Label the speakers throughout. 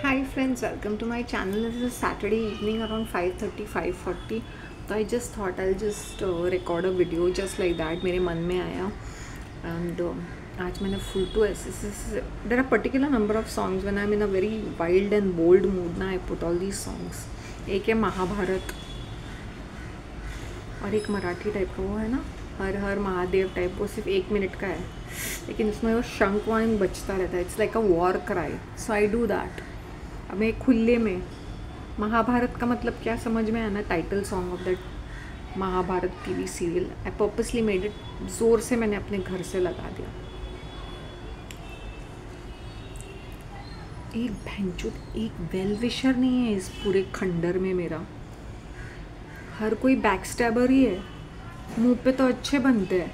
Speaker 1: Hi friends, welcome to my channel. This is Saturday evening around 5:30, 5:40. तो I just thought I'll just record a video just like that. मेरे मन में आया and आज मैंने full to ऐसे there are particular number of songs when I'm in a very wild and bold mood ना I put all these songs. एक है महाभारत और एक मराठी टाइप का वो है ना हर हर महादेव टाइप, वो सिर्फ 1 मिनट का है लेकिन उसमें वो शंख वाइन बचता रहता है. It's like a war cry, so I do that. अब मैं खुले में महाभारत का मतलब क्या समझ में आया ना, title song of that Mahabharat TV serial. I purposely made it, ज़ोर से मैंने अपने घर से लगा दिया. एक भैंचोद एक वेल विशर नहीं है इस पूरे खंडर में मेरा. हर कोई बैक स्टैबर ही है. मुंह पे तो अच्छे बनते हैं.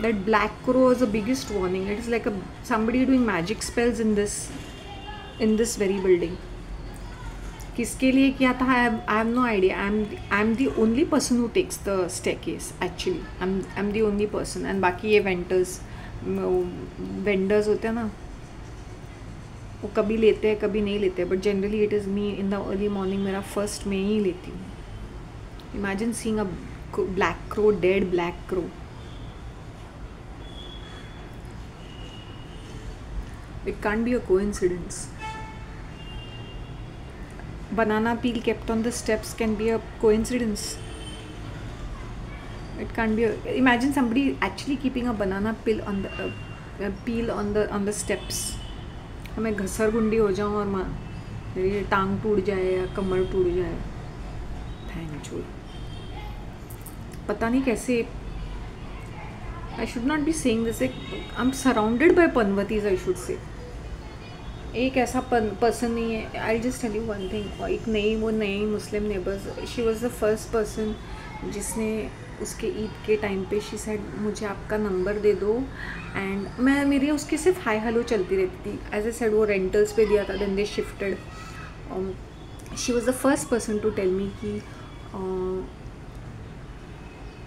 Speaker 1: That black crow was the biggest warning. It is like somebody doing magic spells in this very building. किसके लिए किया था I have no idea. I'm the only person who takes the staircase actually. I'm the only person. And बाकी ये vendors होते हैं ना, वो कभी लेते हैं कभी नहीं लेते, but generally it is me in the early morning. मेरा फर्स्ट मैं ही लेती हूँ. Imagine seeing a black crow, dead black crow. It can't be a coincidence. banana peel kept on the steps can be a coincidence. It can't be imagine somebody actually keeping a banana peel on the steps. मैं घसर गुंडी हो जाऊँ और मेरी टांग टूट जाए या कमर टूट जाए. भैंचोद, पता नहीं कैसे. I should not be saying this. I'm surrounded by Panvatis, I should say. एक ऐसा पर्सन नहीं है. I just tell you one thing. एक नई Muslim neighbours, she was the first person जिसने उसके ईद के टाइम पे शी सेड मुझे आपका नंबर दे दो. एंड मेरी उसके सिर्फ हाई हेलो चलती रहती थी. एज ए सेड वो रेंटल्स पे दिया था, then they shifted. She was the first person to tell me कि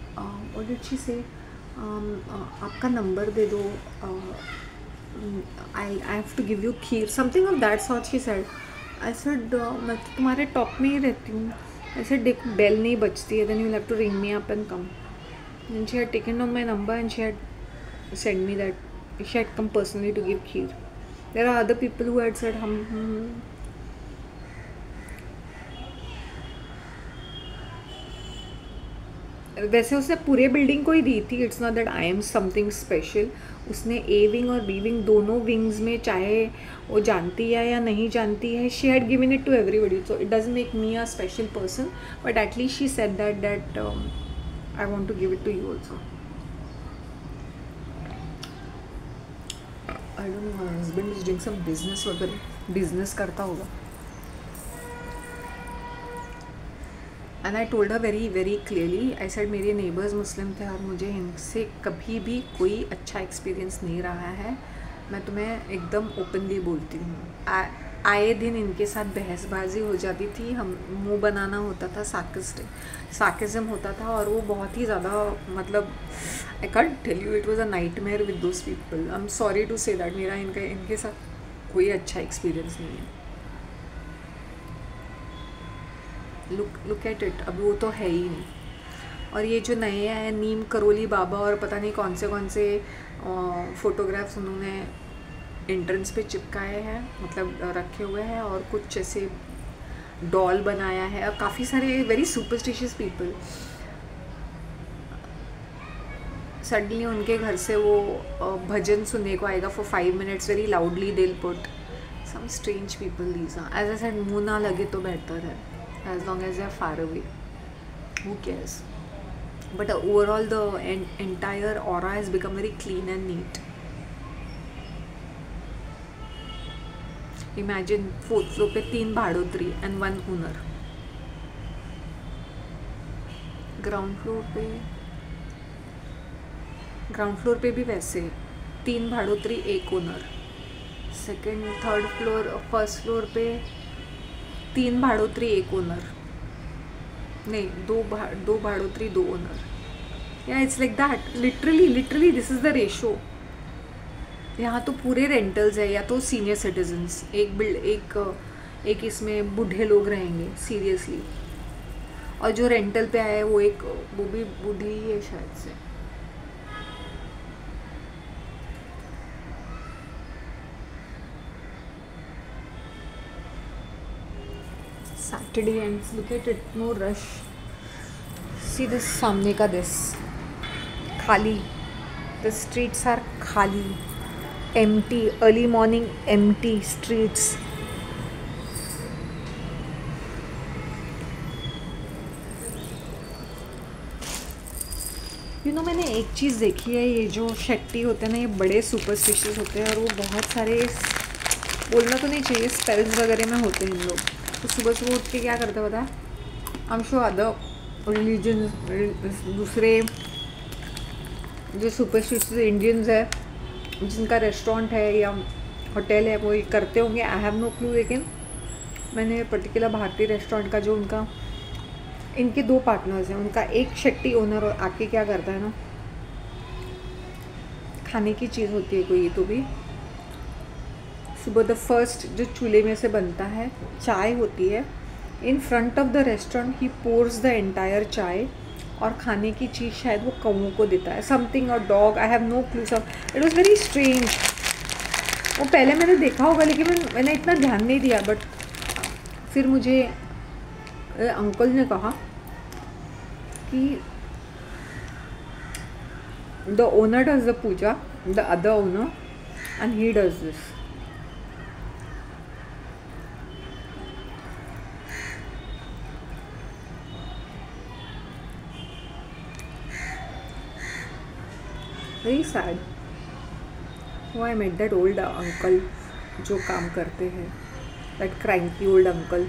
Speaker 1: व्हाट डिड शी से, आपका नंबर दे दो, I have to give you kheer, something of that sort she said. I said मैं तो तुम्हारे टॉप में ही रहती हूँ. I said देखो बेल नहीं बजती है, then you will have to ring me up and come. And she had taken down my number and she had sent me that she had come personally to give kheer. There are other people who had said वैसे उसने पूरे building को ही दी थी. It's not that I am something special. उसने A wing और B wing दोनों विंग्स में, चाहे वो जानती है या नहीं जानती है, she had given it to everybody. So it doesn't make me a special person, but at least she said that I want to give it to you also. I don't know, my husband is doing some business वगैरह, business करता होगा. And I told her very very clearly. I said मेरे neighbours मुस्लिम थे और मुझे इनसे कभी भी कोई अच्छा एक्सपीरियंस नहीं रहा है. मैं तुम्हें एकदम ओपनली बोलती हूँ. आए दिन इनके साथ बहसबाजी हो जाती थी, हम मुंह बनाना होता था, सार्केज़म होता था, और वो बहुत ही ज़्यादा, मतलब I can't tell you, it was a nightmare with those people. I am sorry to say that मेरा इनके साथ कोई अच्छा एक्सपीरियंस नहीं है. Look at it. अब वो तो है ही नहीं. और ये जो नए हैं नीम करोली बाबा और पता नहीं कौन से फ़ोटोग्राफ्स उन्होंने एंट्रेंस पे चिपकाए हैं, मतलब रखे हुए हैं, और कुछ ऐसे डॉल बनाया है, और काफ़ी सारे वेरी सुपरस्टिशियस पीपल. सडनली उनके घर से वो भजन सुनने को आएगा फॉर 5 minutes वेरी लाउडली. दिल put some strange people. These are, as I said, मुँह ना लगे तो बेहतर है. As long as they are far away, who cares? But overall the entire aura has become very clean and neat. Imagine 4th floor पे 3 भाड़ोत्री and 1 owner. ground floor पे भी वैसे 3 भाड़ोत्री 1 owner. Second third floor, first floor पे 3 भाड़ोत्री 1 owner, नहीं 2 भाड़ोत्री 2 owner. या it's like that. Literally this is the ratio. यहाँ तो पूरे रेंटल्स है, या तो सीनियर सिटीजन्स, एक इसमें बूढ़े लोग रहेंगे सीरियसली, और जो रेंटल पे आया है वो भी बूढ़ी ही है शायद से। Saturday and look at it, no rush. See this सामने का this खाली, the streets are खाली, empty, early morning empty streets. मैंने एक चीज़ देखी है, ये जो शेट्टी होते हैं ना, ये बड़े सुपरस्टिशियस होते हैं, और वो बहुत सारे, बोलना तो नहीं चाहिए, स्पेल्स वगैरह में होते हैं इन लोग। तो सुबह सुबह उठ के क्या करते हैं पता है, I am sure other religion, दूसरे जो सुपरस्टिशियस इंडियंस है जिनका रेस्टोरेंट है या होटल है वो ये करते होंगे, आई हैव नो क्लू। लेकिन मैंने पर्टिकुलर भारतीय रेस्टोरेंट का जो उनका, इनके 2 पार्टनर्स हैं, उनका एक शेट्टी ओनर आके क्या करता है ना, खाने की चीज़ होती है कोई, तो भी सुबह द फर्स्ट जो चूल्हे में से बनता है, चाय होती है, in front of the restaurant he pores the entire चाय, और खाने की चीज़ शायद वो कौओं को देता है, समथिंग, और dog, I have no clue, सब इट वॉज वेरी स्ट्रेंज। वो पहले मैंने देखा होगा लेकिन मैंने इतना ध्यान नहीं दिया, बट फिर मुझे अंकल ने कहा कि the owner does the puja, the other owner, and he does this. Very sad. वो I met that old uncle जो काम करते हैं, that cranky old uncle.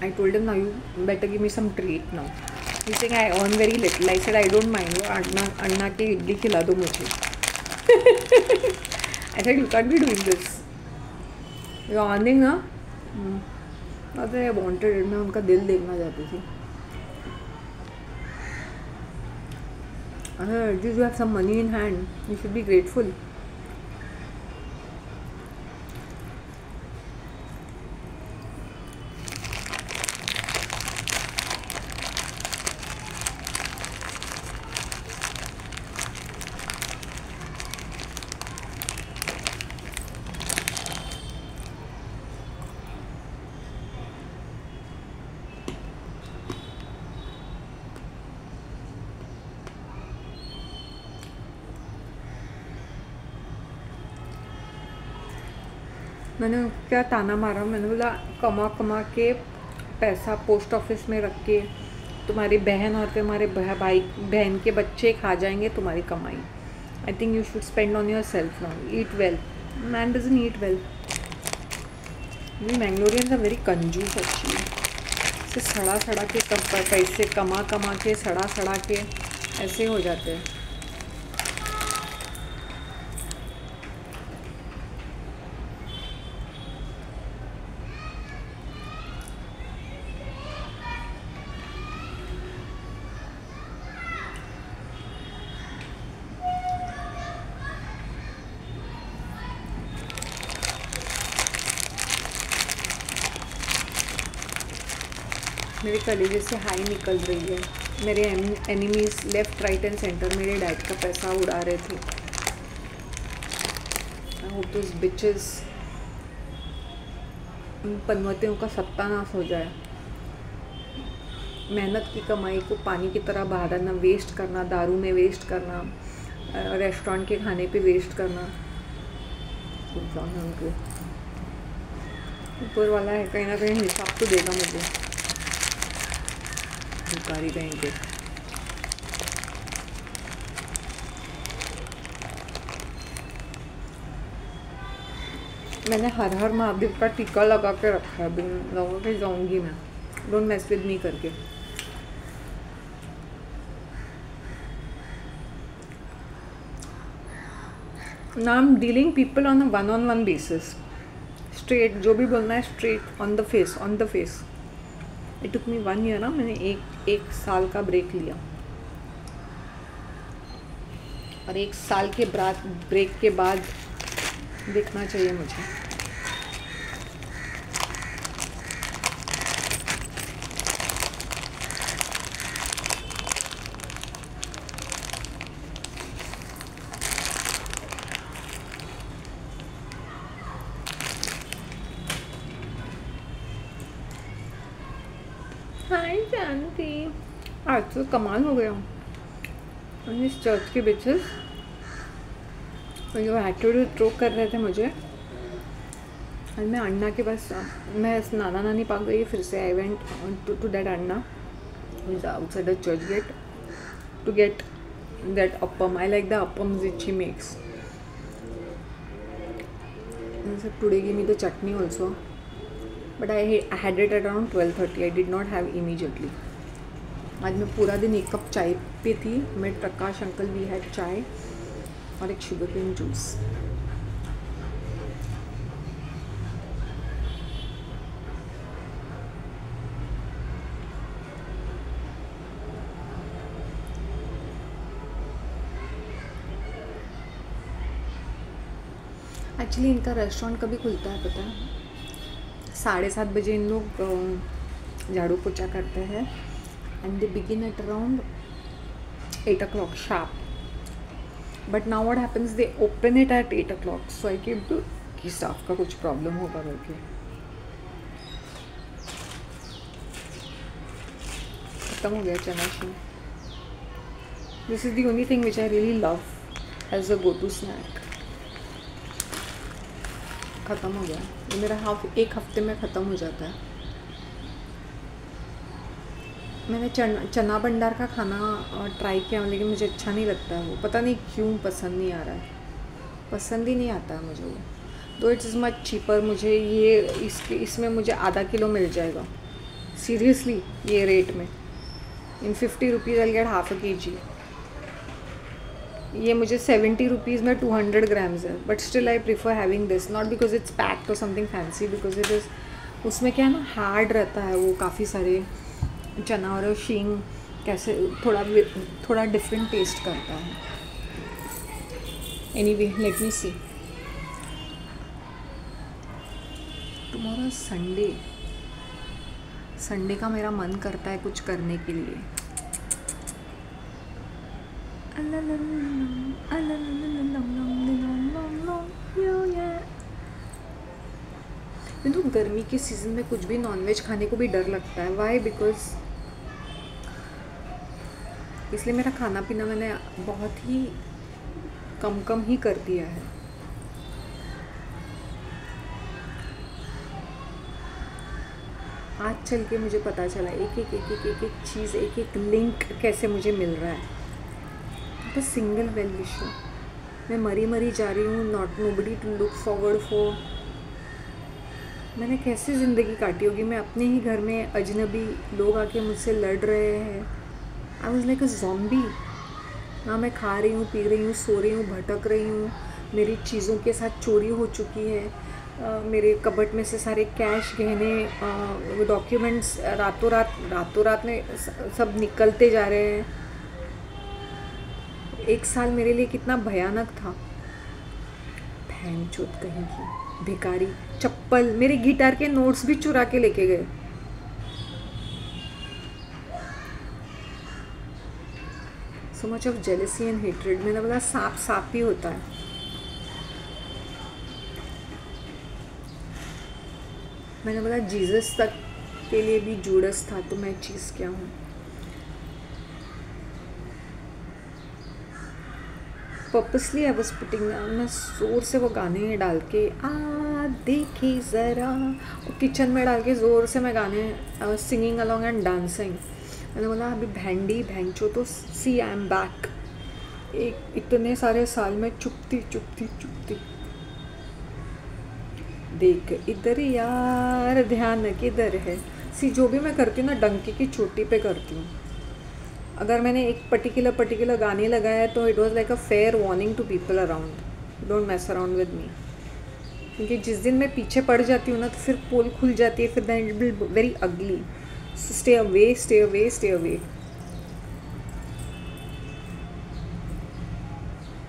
Speaker 1: I told him, now you better give me some treat now. He's saying I earn very little. I said I don't mind. अन्ना के इडली खिला दो मुझे। I said you can't be doing this. You're earning ना? I wanted it. मैं उनका दिल देखना चाहती थी। At least you have some money in hand. You should be grateful. मैंने क्या ताना मारा, मैंने बोला कमा कमा के पैसा पोस्ट ऑफिस में रख के तुम्हारी बहन और तुम्हारे भाई बहन के बच्चे खा जाएंगे तुम्हारी कमाई। I think you should spend on yourself now, eat well. Man doesn't eat well. We Mangaloreans are very कंजूस एक्चुअली। से सड़ा सड़ा के पैसे कमा कमा के सड़ा सड़ा के ऐसे हो जाते हैं। मेरे कलेजे से हाई निकल रही है। मेरे enemies left right and centre मेरे डैड का पैसा उड़ा रहे थे। आई होप दोस बिचेस, उन पनवतियों का सत्यानाश हो जाए। मेहनत की कमाई को पानी की तरह बहाना, वेस्ट करना, दारू में वेस्ट करना, रेस्टोरेंट के खाने पे वेस्ट करना। ऊपर वाला है कहीं ना कहीं हिसाब तो देगा मुझे। भिखारी कहीं के। मैंने हर हर महादेव का टीका लगा के रखा है, बिन लगा के जाऊंगी मैं। डोंट मेस विद मी करके। Now I am dealing people on a 1-on-1 basis. Straight जो भी बोलना है, straight on the face, on the face. It took me 1 year ना, मैंने एक साल का ब्रेक लिया, और 1 साल के ब्रेक के बाद देखना चाहिए मुझे। हाय जानती, आज तो कमाल हो गया इस चर्च के बिचेस, जो एटीट्यूड थ्रो कर रहे थे मुझे। और मैं अन्ना के पास, मैं नाना नानी पाक गई फिर से। I went to that Anna is outside the church gate to get that appam. I like the appams which she makes. And so today give me the chutney also, but I had it at around 12:30. I did not have immediately. आज मैं पूरा दिन 1 cup चाय P थी। मैं प्रकाश uncle we had चाय और एक शुगर केन जूस। एक्चुअली इनका रेस्टोरेंट कभी खुलता है पता है? 7:30 बजे इन लोग झाड़ू पोछा करते हैं, and they begin at around 8 o'clock sharp. But now what happens, they open it at 8 o'clock. So I came to कि स्टाफ का कुछ प्रॉब्लम होगा करके। खत्म हो गया चना she. This is the only thing which I really love as a go to snack. ख़त्म हो गया ये मेरा, एक हफ्ते में ख़त्म हो जाता है। मैंने चना भंडार का खाना ट्राई किया, लेकिन मुझे अच्छा नहीं लगता है वो, पता नहीं क्यों पसंद नहीं आ रहा है, पसंद ही नहीं आता है मुझे वो। तो इट्स इज़ मच चीपर, मुझे ये इसमें मुझे आधा किलो मिल जाएगा सीरियसली ये रेट में। इन 50 rupees I get half a kg। ये मुझे 70 रुपीज़ में 200 ग्राम्स है, but still I prefer having this, not because it's packed or something fancy, because it is, उसमें क्या है ना, हार्ड रहता है वो काफ़ी सारे चना, और शींग कैसे थोड़ा डिफरेंट टेस्ट करता है। एनीवे लेट मी सी, टुमारो संडे का मेरा मन करता है कुछ करने के लिए। तो गर्मी के सीज़न में कुछ भी नॉनवेज खाने को भी डर लगता है। वाई? बिकॉज इसलिए मेरा खाना पीना मैंने बहुत ही कम ही कर दिया है। आज चल के मुझे पता चला एक चीज़, एक लिंक कैसे मुझे मिल रहा है। बस सिंगल वेल विशर, मैं मरी जा रही हूँ, nobody to look forward for. मैंने कैसे ज़िंदगी काटी होगी, मैं अपने ही घर में अजनबी लोग आके मुझसे लड़ रहे हैं। I was like a zombie. ना मैं खा रही हूँ, पी रही हूँ, सो रही हूँ, भटक रही हूँ, मेरी चीज़ों के साथ चोरी हो चुकी है। मेरे कबट में से सारे कैश, गहने, डॉक्यूमेंट्स रातों रात में सब निकलते जा रहे हैं। 1 साल मेरे लिए कितना भयानक था। भैंचोद कहीं की भिखारी, चप्पल, मेरे गिटार के नोट्स भी चुरा के लेके गए। So much of jealousy and hatred. मैंने बोला सांप ही होता है। मैंने बोला जीसस तक के लिए भी जूडस था, तो मैं चीज़ क्या हूँ। पर्पसली आई वॉज पुटिंग, मैं ज़ोर से वो गाने डाल के देखी ज़रा, वो किचन में डाल के ज़ोर से मैं गाने सिंगिंग अलॉन्ग एंड डांसिंग। मैंने बोला अभी भैंडी भैंचो तो सी आई एम बैक। एक इतने सारे साल में चुपती देख इधर यार, ध्यान किधर है। सी जो भी मैं करती हूँ ना, डंकी की चोटी पे करती हूँ। अगर मैंने एक पर्टिकुलर गाने लगाया तो it was like a fair warning to people around, don't mess around with me. क्योंकि जिस दिन मैं पीछे पड़ जाती हूँ ना, तो फिर पोल खुल जाती है, फिर then it will very ugly. Stay away, stay away, stay away.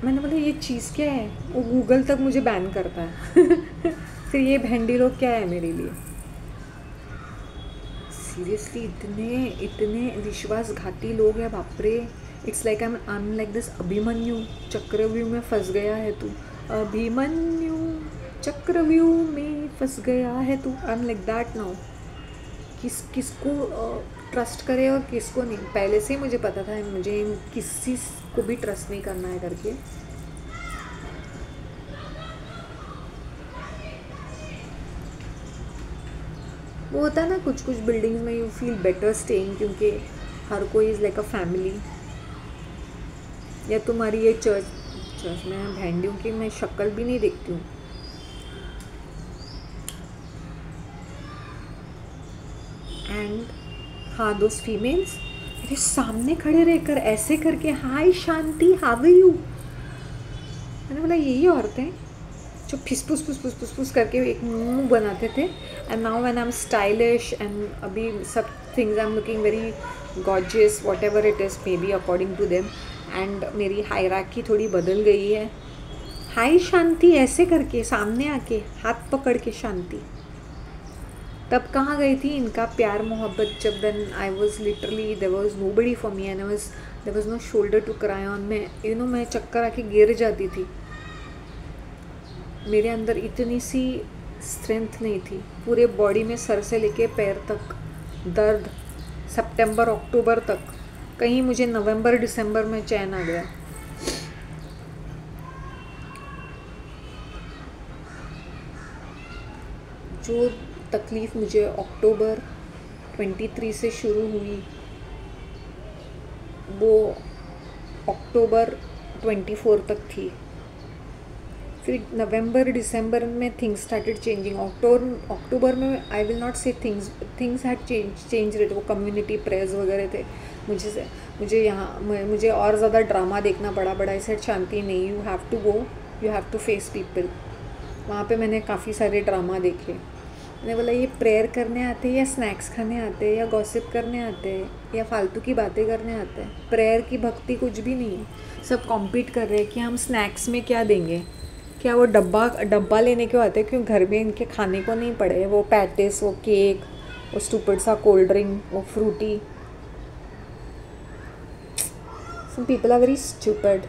Speaker 1: मैंने बोला ये चीज़ क्या है, वो गूगल तक मुझे बैन करता है। फिर ये भेंडी लोग क्या है मेरे लिए। सीरियसली इतने इतने विश्वासघाती लोग हैं, बाप रे। It's like I am like this Abhimanyu, चक्रव्यूह में फंस गया है तू, अभिमन्यु चक्रव्यूह में फंस गया है तू। I am like that now. किसको ट्रस्ट करे और किसको नहीं, पहले से ही मुझे पता था मुझे किसी को भी ट्रस्ट नहीं करना है करके। वो होता है ना कुछ कुछ बिल्डिंग्स में यू फील बेटर स्टेइंग, क्योंकि हर कोई इज़ लाइक अ फैमिली। या तुम्हारी ये चर्च में भेंडियों की मैं शक्ल भी नहीं देखती हूँ। एंड हाँ, दोस्त फीमेल्स मेरे सामने खड़े रहकर ऐसे करके हाय शांति हाउ आर यू। मैंने बोला यही औरतें जो फिसफुस फुस फुस फुस करके एक मुंह बनाते थे। And now when I am stylish and अभी सब things I am looking very gorgeous whatever it is maybe according to them, and मेरी हायरार्की थोड़ी बदल गई है। हाय शांति ऐसे करके सामने आके हाथ पकड़ के शांति। तब कहाँ गई थी इनका प्यार मोहब्बत, जब then I was literally there was nobody for me and there was no shoulder to cry on. मैं चक्कर आके गिर जाती थी। मेरे अंदर इतनी सी स्ट्रेंथ नहीं थी, पूरे बॉडी में सर से लेके पैर तक दर्द। सितंबर अक्टूबर तक, कहीं मुझे नवंबर दिसंबर में चैन आ गया। जो तकलीफ़ मुझे अक्टूबर 23 से शुरू हुई वो अक्टूबर 24 तक थी। फिर नवंबर दिसंबर में थिंग्स स्टार्टेड चेंजिंग। अक्टूबर में I will not say things had change rate. वो कम्युनिटी प्रेयर्स वगैरह थे। मुझे और ज़्यादा ड्रामा देखना पड़ा। बड़ा ऐसे शांति नहीं, you have to go, you have to face people. वहाँ पे मैंने काफ़ी सारे ड्रामा देखे। मैंने बोला ये प्रेयर करने आते हैं या स्नैक्स खाने आते हैं या गॉसिप करने आते हैं या फालतू की बातें करने आते हैं। प्रेयर की भक्ति कुछ भी नहीं है। सब कॉम्पीट कर रहे हैं कि हम स्नैक्स में क्या देंगे। क्या वो डब्बा लेने क्यों आते हैं? क्यों घर में इनके खाने को नहीं पड़े? वो पैटिस, वो केक, वो स्टूपिड सा कोल्ड ड्रिंक, वो Frooti. Some people are very stupid.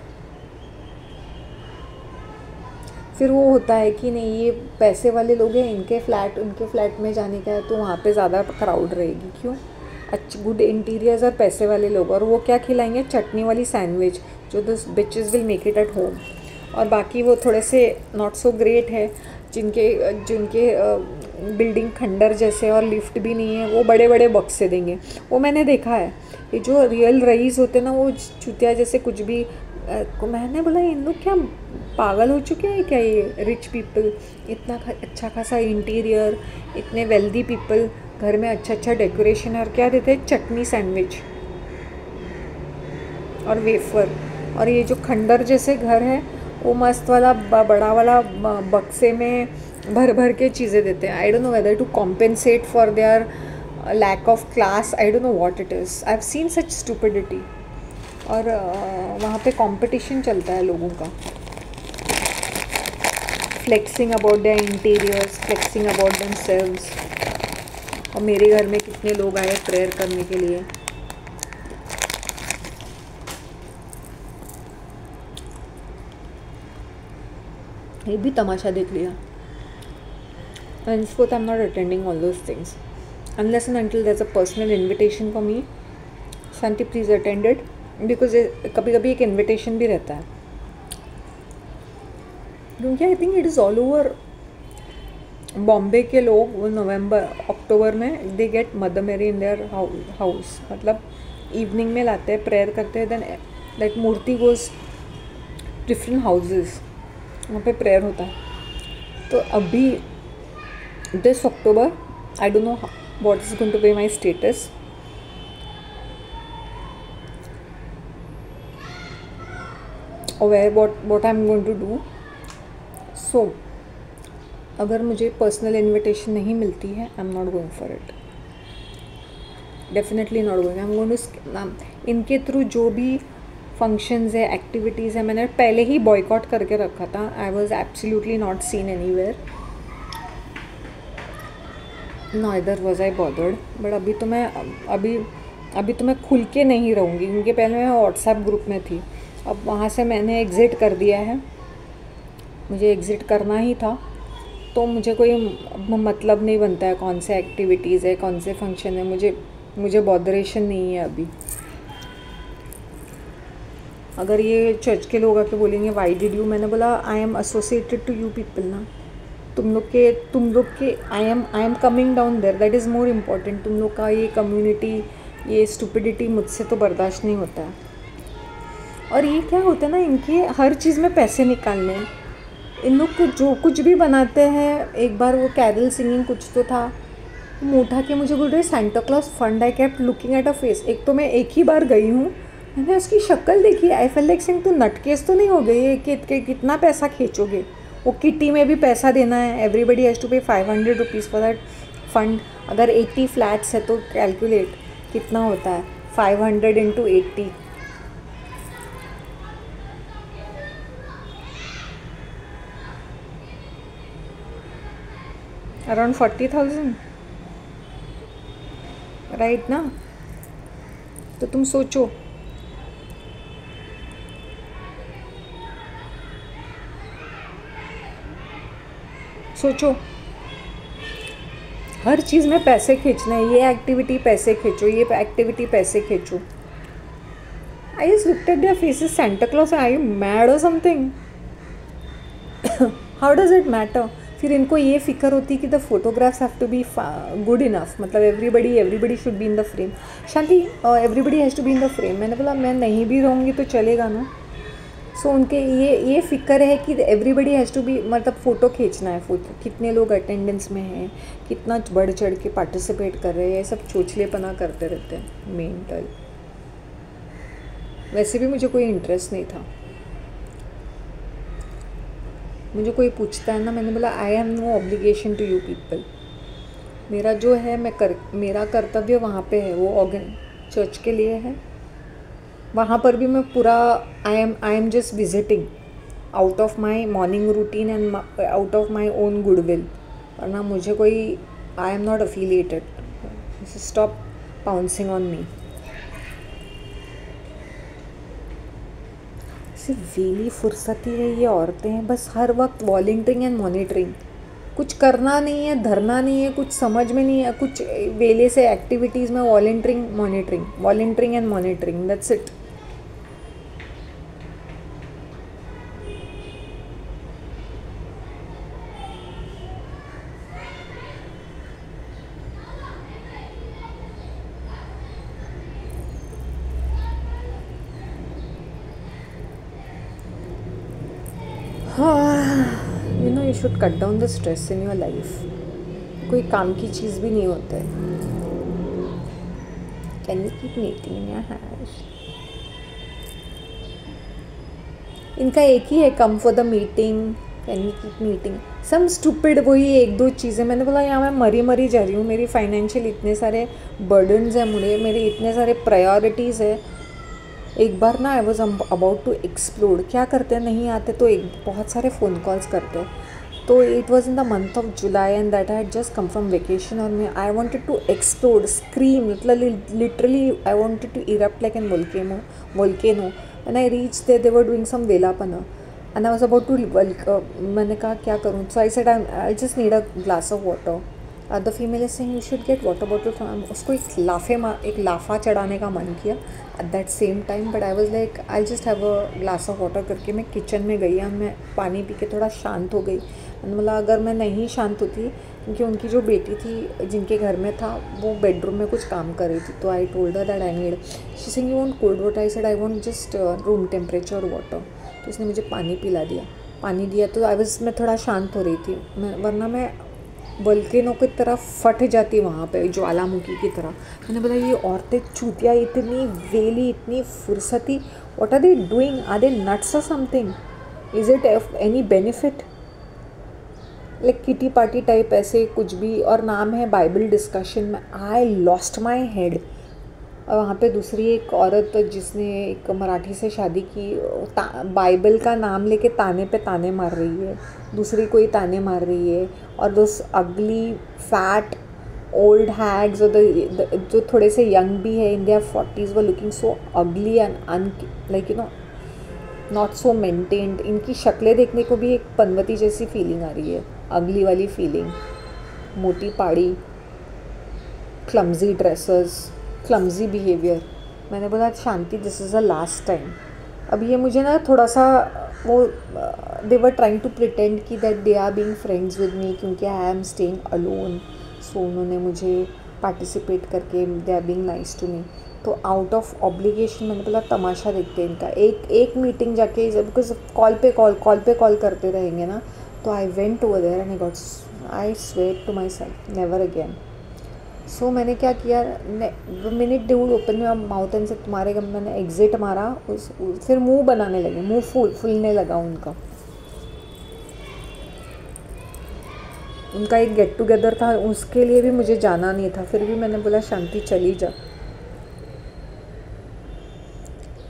Speaker 1: फिर वो होता है कि नहीं ये पैसे वाले लोग हैं, उनके फ्लैट में जाने का है तो वहाँ पे ज़्यादा क्राउड रहेगी। क्यों? अच्छे गुड इंटीरियर्स और पैसे वाले लोग, और वो क्या खिलाएंगे? चटनी वाली सैंडविच जो this bitches will make it at home. और बाकी वो थोड़े से नॉट सो ग्रेट है जिनके बिल्डिंग खंडर जैसे और लिफ्ट भी नहीं है, वो बड़े बड़े बक्से देंगे। वो मैंने देखा है। ये जो रियल रईस होते ना, वो चुतिया जैसे कुछ भी मैंने बोला इन लोग क्या पागल हो चुके हैं क्या? ये रिच पीपल, इतना अच्छा खासा इंटीरियर, इतने वेल्दी पीपल, घर में अच्छा डेकोरेशन, और क्या देते हैं? चटनी सैंडविच और वेफर। और ये जो खंडर जैसे घर है वो मस्त वाला बड़ा वाला बक्से में भर के चीज़ें देते हैं। I don't know whether to compensate for their lack of class, I don't know what it is. I have seen such stupidity. और वहाँ पे कंपटीशन चलता है लोगों का, flexing about their interiors, flexing about themselves. और मेरे घर में कितने लोग आए प्रेयर करने के लिए। ये भी तमाशा देख लिया। Henceforth I'm not attending all those things unless and until there's a personal invitation for me. Shanti please attend it, because कभी कभी एक इन्विटेशन भी रहता है। क्योंकि I think it is all over Bombay के लोग वो नवंबर अक्टूबर में दे get mother Mary in their house. मतलब इवनिंग में लाते हैं, प्रेयर करते हैं, देन दैट मूर्ति गोज डिफरेंट हाउसेस, वहाँ पे प्रेयर होता है। तो अभी this October I don't know what is going to be my status. और what I am going to do. So अगर मुझे पर्सनल इन्विटेशन नहीं मिलती है, I am not going for it. Definitely not going. I am going to इनके through जो भी functions है, एक्टिविटीज़ है, मैंने पहले ही बॉयकॉट करके रखा था। I was absolutely not seen anywhere, neither was I bothered. But अभी तो मैं खुल के नहीं रहूँगी, क्योंकि पहले मैं व्हाट्सएप ग्रुप में थी, अब वहाँ से मैंने एग्ज़िट कर दिया है। मुझे एग्ज़िट करना ही था, तो मुझे कोई मतलब नहीं बनता है कौन से एक्टिविटीज़ है, कौन से फंक्शन है। मुझे बॉदरेशन नहीं है अभी। अगर ये चर्च के लोग आके बोलेंगे वाई डिड यू, मैंने बोला I am associated to you people ना, तुम लोग के I am coming down there, that is more important. तुम लोग का ये कम्युनिटी, ये स्टुपिडिटी मुझसे तो बर्दाश्त नहीं होता है। और ये क्या होता है ना, इनके हर चीज़ में पैसे निकालने हैं। इन लोग को जो कुछ भी बनाते हैं, एक बार वो कैरल सिंगिंग कुछ तो था, मुँह उठा के मुझे बोल रहे Santa Claus fund. I kept looking at a face. एक तो मैं एक ही बार गई हूँ, मैंने उसकी शक्ल देखी, आई फेल लाइक सिंह, तू नटकेस तो नहीं हो गई है कि कितना पैसा खींचोगे। वो किटी में भी पैसा देना है, एवरीबडी हैज़ टू पे 500 रुपीज़ फॉर दैट फंड। अगर 80 फ्लैट्स है तो कैलकुलेट कितना होता है, 500 इंटू 80, अराउंड 40,000 राइट ना। तो तुम सोचो, हर चीज़ में पैसे खींचना है। ये एक्टिविटी पैसे खींचो, ये एक्टिविटी पैसे खींचो। I just looked at their faces, Santa Claus, I you mad or something? How does it matter? फिर इनको ये फिक्र होती कि the photographs have to be good enough, मतलब everybody should be in the frame. Shanti, everybody has to be in the frame. मैंने बोला मैं नहीं भी रहूँगी तो चलेगा ना। सो उनके ये फ़िक्र है कि एवरीबडी हैज़ टू बी, मतलब फ़ोटो खींचना है, फ़ोटो कितने लोग अटेंडेंस में हैं, कितना बढ़ चढ़ के पार्टिसिपेट कर रहे हैं, ये सब चोचलेपना करते रहते हैं मेंटल। वैसे भी मुझे कोई इंटरेस्ट नहीं था। मुझे कोई पूछता है ना, मैंने बोला I have no obligation to you people. मेरा जो है मेरा कर्तव्य वहाँ पे है, वो ऑर्गन चर्च के लिए है। वहाँ पर भी मैं पूरा I am just visiting out of my morning routine and out of my own goodwill, वरना मुझे कोई I am not affiliated. Stop pouncing on me. सिर्फ वेली फुर्सती है ये औरतें, बस हर वक्त वॉलंटियरिंग एंड मॉनिटरिंग। कुछ करना नहीं है, धरना नहीं है, कुछ समझ में नहीं है, कुछ वेले से एक्टिविटीज़ में volunteering and monitoring, that's it. You know, you should cut down the stress in your life. कोई काम की चीज़ भी नहीं होता है। Can you keep knitting in your house? इनका एक ही है, come for the meeting, can you keep meeting, some stupid, वही एक दो चीज़ें। मैंने बोला यहाँ मैं मरी जा रही हूँ, मेरी फाइनेंशियल इतने सारे बर्डन्स हैं, मेरे इतने सारे प्रायोरिटीज़ है। एक बार ना I was about to explore, क्या करते हैं, नहीं आते तो बहुत सारे फ़ोन कॉल्स करते हैं। तो it was in the month of July and that I had just come from vacation, और I wanted to explore, scream, मतलब literally I wanted to erupt like an volcano. And I reach they were doing some वेलापना and I was about to, मैंने कहा क्या करूँ, so I said I just need a glass of water. The female is saying you should get water bottle from. उसको एक लाफा चढ़ाने का मन किया at that same time, but I was like I just have a glass of water करके मैं kitchen में गई और मैं पानी पी के थोड़ा शांत हो गई। मैंने बोला अगर मैं नहीं शांत होती, क्योंकि उनकी जो बेटी थी जिनके घर में था वो बेडरूम में कुछ काम कर रही थी, तो I told her that I need, she saying you want cold water, I said I want just room temperature water. तो उसने मुझे पानी पिला दिया, पानी दिया तो मैं थोड़ा शांत हो रही थी, वरना मैं वोल्केनो की तरह फट जाती वहाँ पे, ज्वालामुखी की तरह। मैंने बोला ये औरतें चूतिया, इतनी वेली, इतनी फुर्सती, what are they doing, are they nuts or something, is it of any benefit? Like kitty party type ऐसे कुछ भी, और नाम है बाइबल डिस्कशन में। I lost my head. और वहाँ पे दूसरी एक औरत जिसने एक मराठी से शादी की, बाइबल का नाम लेके ताने पे ताने मार रही है, दूसरी कोई ताने मार रही है। और दोस अगली फैट ओल्ड हैग्स और जो थोड़े से यंग भी है in their 40s were looking so अगली and like you know not so maintained. इनकी शक्लें देखने को भी एक पनवती जैसी फीलिंग आ रही है, अगली वाली फीलिंग। मोटी पाड़ी, क्लमजी ड्रेसेस, क्लमजी बिहेवियर। मैंने बोला Shanti this is the last time. अब ये मुझे ना थोड़ा सा वो they were trying to pretend कि that they are being friends with me, क्योंकि I am staying alone. So उन्होंने मुझे पार्टिसिपेट करके they are being nice to me. तो आउट ऑफ ऑब्लिगेशन मैंने बोला तमाशा देखते हैं इनका, एक मीटिंग जाके, बिकॉज कॉल पे कॉल करते रहेंगे ना। तो I went over there and I swear to myself never again. So मैंने क्या किया, minute dude open mouth and say तुम्हारे मैंने एग्ज़िट मारा। फिर मुंह बनाने लगे, मुंह फूलने लगा उनका एक गेट टुगेदर था, उसके लिए भी मुझे जाना नहीं था। फिर भी मैंने बोला शांति चली जा।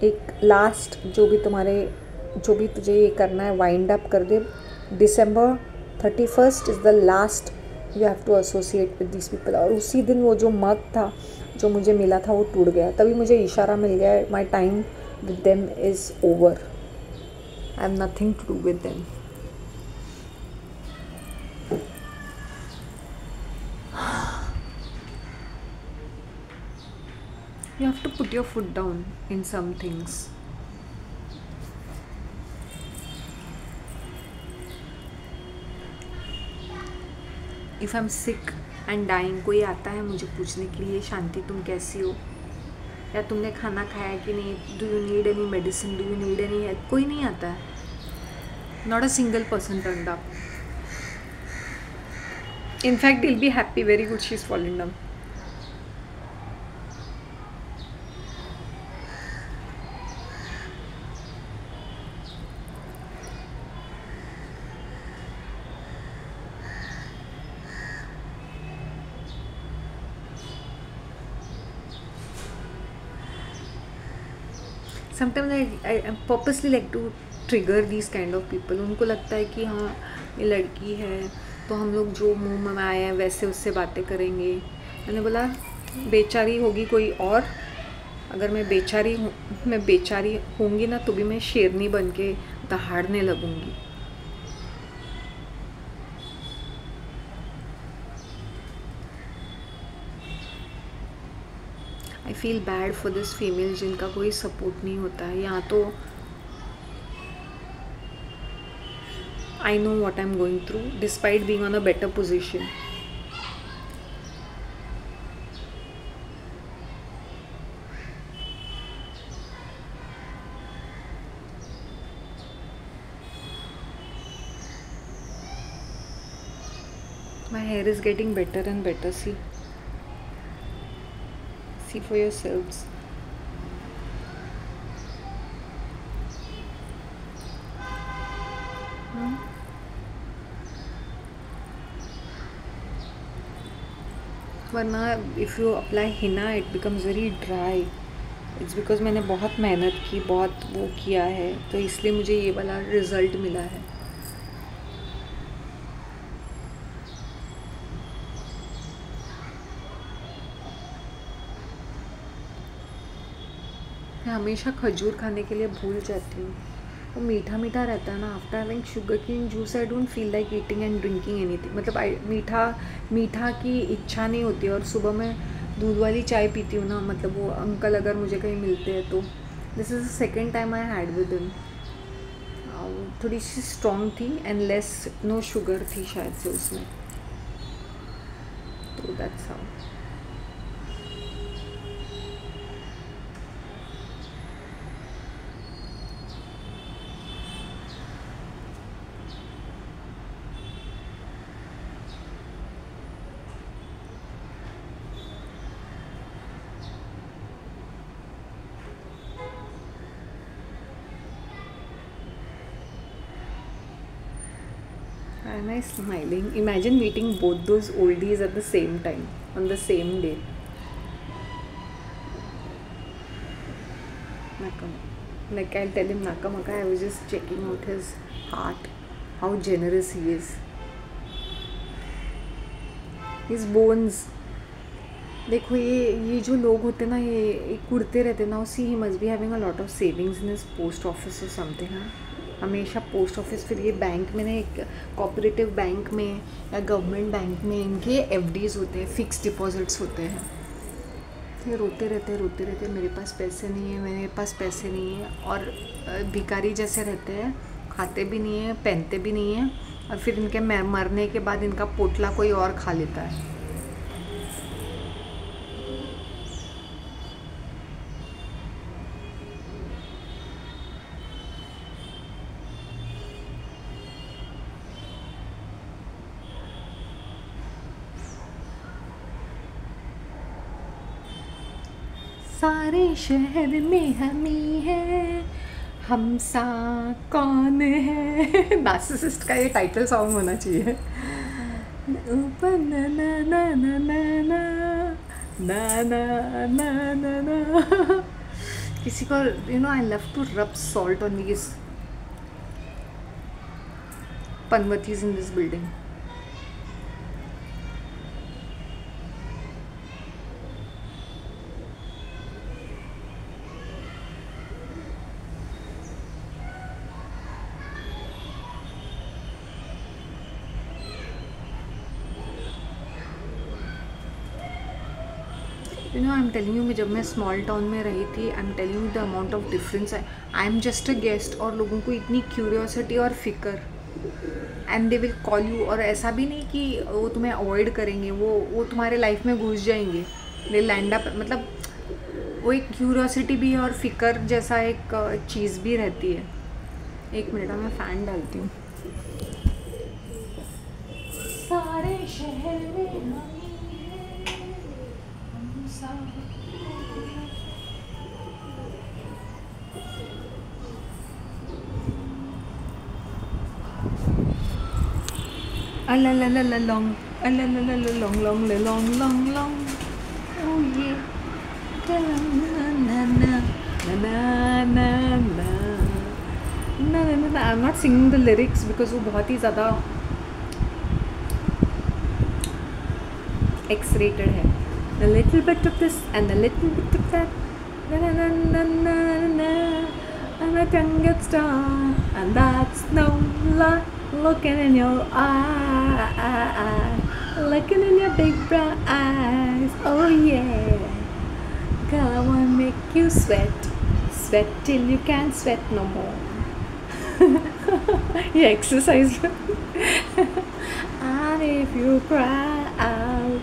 Speaker 1: एक लास्ट जो भी तुझे ये करना है वाइंड अप कर दे। December 31st is the last you have to associate with this people. और उसी दिन वो जो मग था जो मुझे मिला था वो टूट गया। तभी मुझे इशारा मिल गया, my time with them is over, I have nothing to do with them. You have to put your foot down in some things. If I'm sick and dying, कोई आता है मुझे पूछने के लिए शांति तुम कैसी हो, या तुमने खाना खाया कि नहीं, do you need any medicine, do you need any help, कोई नहीं आता है। Not a single person turned up. In fact, he'll be happy, very good, she's fallen down. Sometimes I purposely like to trigger these kind of people. उनको लगता है कि हाँ ये लड़की है तो हम लोग जो मुंह में आए हैं वैसे उससे बातें करेंगे। मैंने बोला बेचारी होगी कोई और, अगर मैं बेचारी होंगी ना तो भी मैं शेरनी बन के दहाड़ने लगूंगी। I feel bad for this female जिनका कोई सपोर्ट नहीं होता है। यहाँ तो I know what I am going through despite being on a better position. My hair is getting better and better. See for yourselves. वरना if you apply henna it becomes very dry. It's because मैंने बहुत मेहनत की, बहुत वो किया है, तो इसलिए मुझे ये वाला रिज़ल्ट मिला है। मैं हमेशा खजूर खाने के लिए भूल जाती हूँ, वो मीठा मीठा रहता है ना। After having sugar cane juice I don't feel like eating and drinking anything. मतलब मीठा की इच्छा नहीं होती है। और सुबह मैं दूध वाली चाय पीती हूँ ना, मतलब वो अंकल अगर मुझे कहीं मिलते हैं तो this is the second time I had with him. थोड़ी सी स्ट्रॉन्ग थी एंड लेस नो शुगर थी शायद से उसमें, तो that's how. Am I smiling? Imagine meeting both those oldies at the same time, on the same day. Like I'll tell him Nakamaka, I was just checking out his heart, how generous he is. His bones. देखो ये जो लोग होते ना, ये कुड़ते रहते ना, उसी he must be having a lot of savings in his post office और समथिंग. हाँ, हमेशा पोस्ट ऑफिस, फिर ये बैंक में ना, एक कोऑपरेटिव बैंक में या गवर्नमेंट बैंक में इनके एफडीज होते हैं, फिक्स डिपॉजिट्स होते हैं. ये रोते रहते मेरे पास पैसे नहीं है, मेरे पास पैसे नहीं है. और भिखारी जैसे रहते हैं, खाते भी नहीं है, पहनते भी नहीं है, और फिर इनके मरने के बाद इनका पोटला कोई और खा लेता है. सारे शहर में हम ही हैं, हम सा कौन है. नार्सिसिस्ट का ये टाइटल सॉन्ग होना चाहिए. ऊपर ना ना ना ना ना ना ना ना ना ना. किसी को I love to rub salt on these पनवतीज in this building. I am telling you, जब मैं स्मॉल टाउन में रही थी, I am telling you the amount of difference है. I am just a guest और लोगों को इतनी क्यूरियोसिटी और फिक्र, and they will call you. और ऐसा भी नहीं कि वो तुम्हें अवॉइड करेंगे, वो तुम्हारे लाइफ में घुस जाएंगे. दे लैंड अप, मतलब वो एक क्यूरियोसिटी भी है और फिक्र जैसा एक चीज़ भी रहती है. एक मिनट, मैं फ़ैन डालती हूँ. सारे शहर में a la la la la long, a la la la la long long la long long long. Oh yeah, na na na na na na na na na na. I'm not singing the lyrics because वो बहुत ही ज़्यादा X-rated है. A little bit of this and a little bit of that. Na na na na na na. And my tongue gets done, and that's no lie. Looking in your eyes, looking in your big brown eyes. Oh yeah, girl, I wanna make you sweat, sweat till you can't sweat no more. Yeah, exercise. And if you cry out,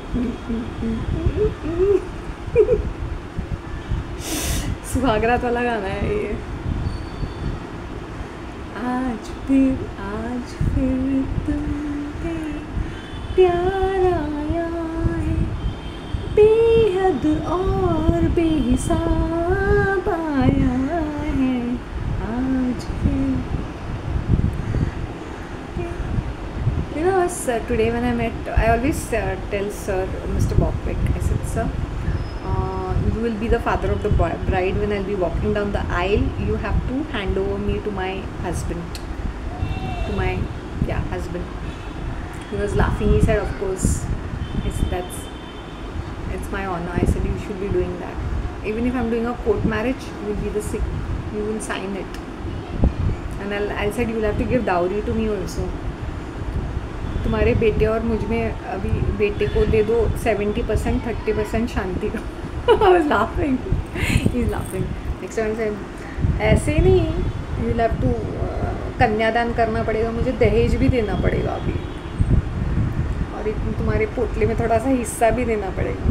Speaker 1: सुहागरात वाला गाना है ये. आज फिर तुमसे प्यार आया है, बेहद और बेहिसाब आया है. आज फिर, you know, today when I met, I always tell Sir Mr. Bokvik, I said, sir, you will be the father of the bride. When I'll be walking down the aisle, you have to hand over me to my husband. To my husband. He was laughing. He said, of course, it's my honor. I said, you should be doing that. Even if I'm doing a court marriage, you will sign it. And I said, you will have to give dowry to me also. तुम्हारे बेटे और मुझ में अभी बेटे को दे दो 70%, 30% शांति का. I was laughing. He's laughing. Next time I said, ऐसे नहीं, you'll have to कन्यादान करना पड़ेगा, मुझे दहेज भी देना पड़ेगा अभी, और तुम्हारे पोटले में थोड़ा सा हिस्सा भी देना पड़ेगा.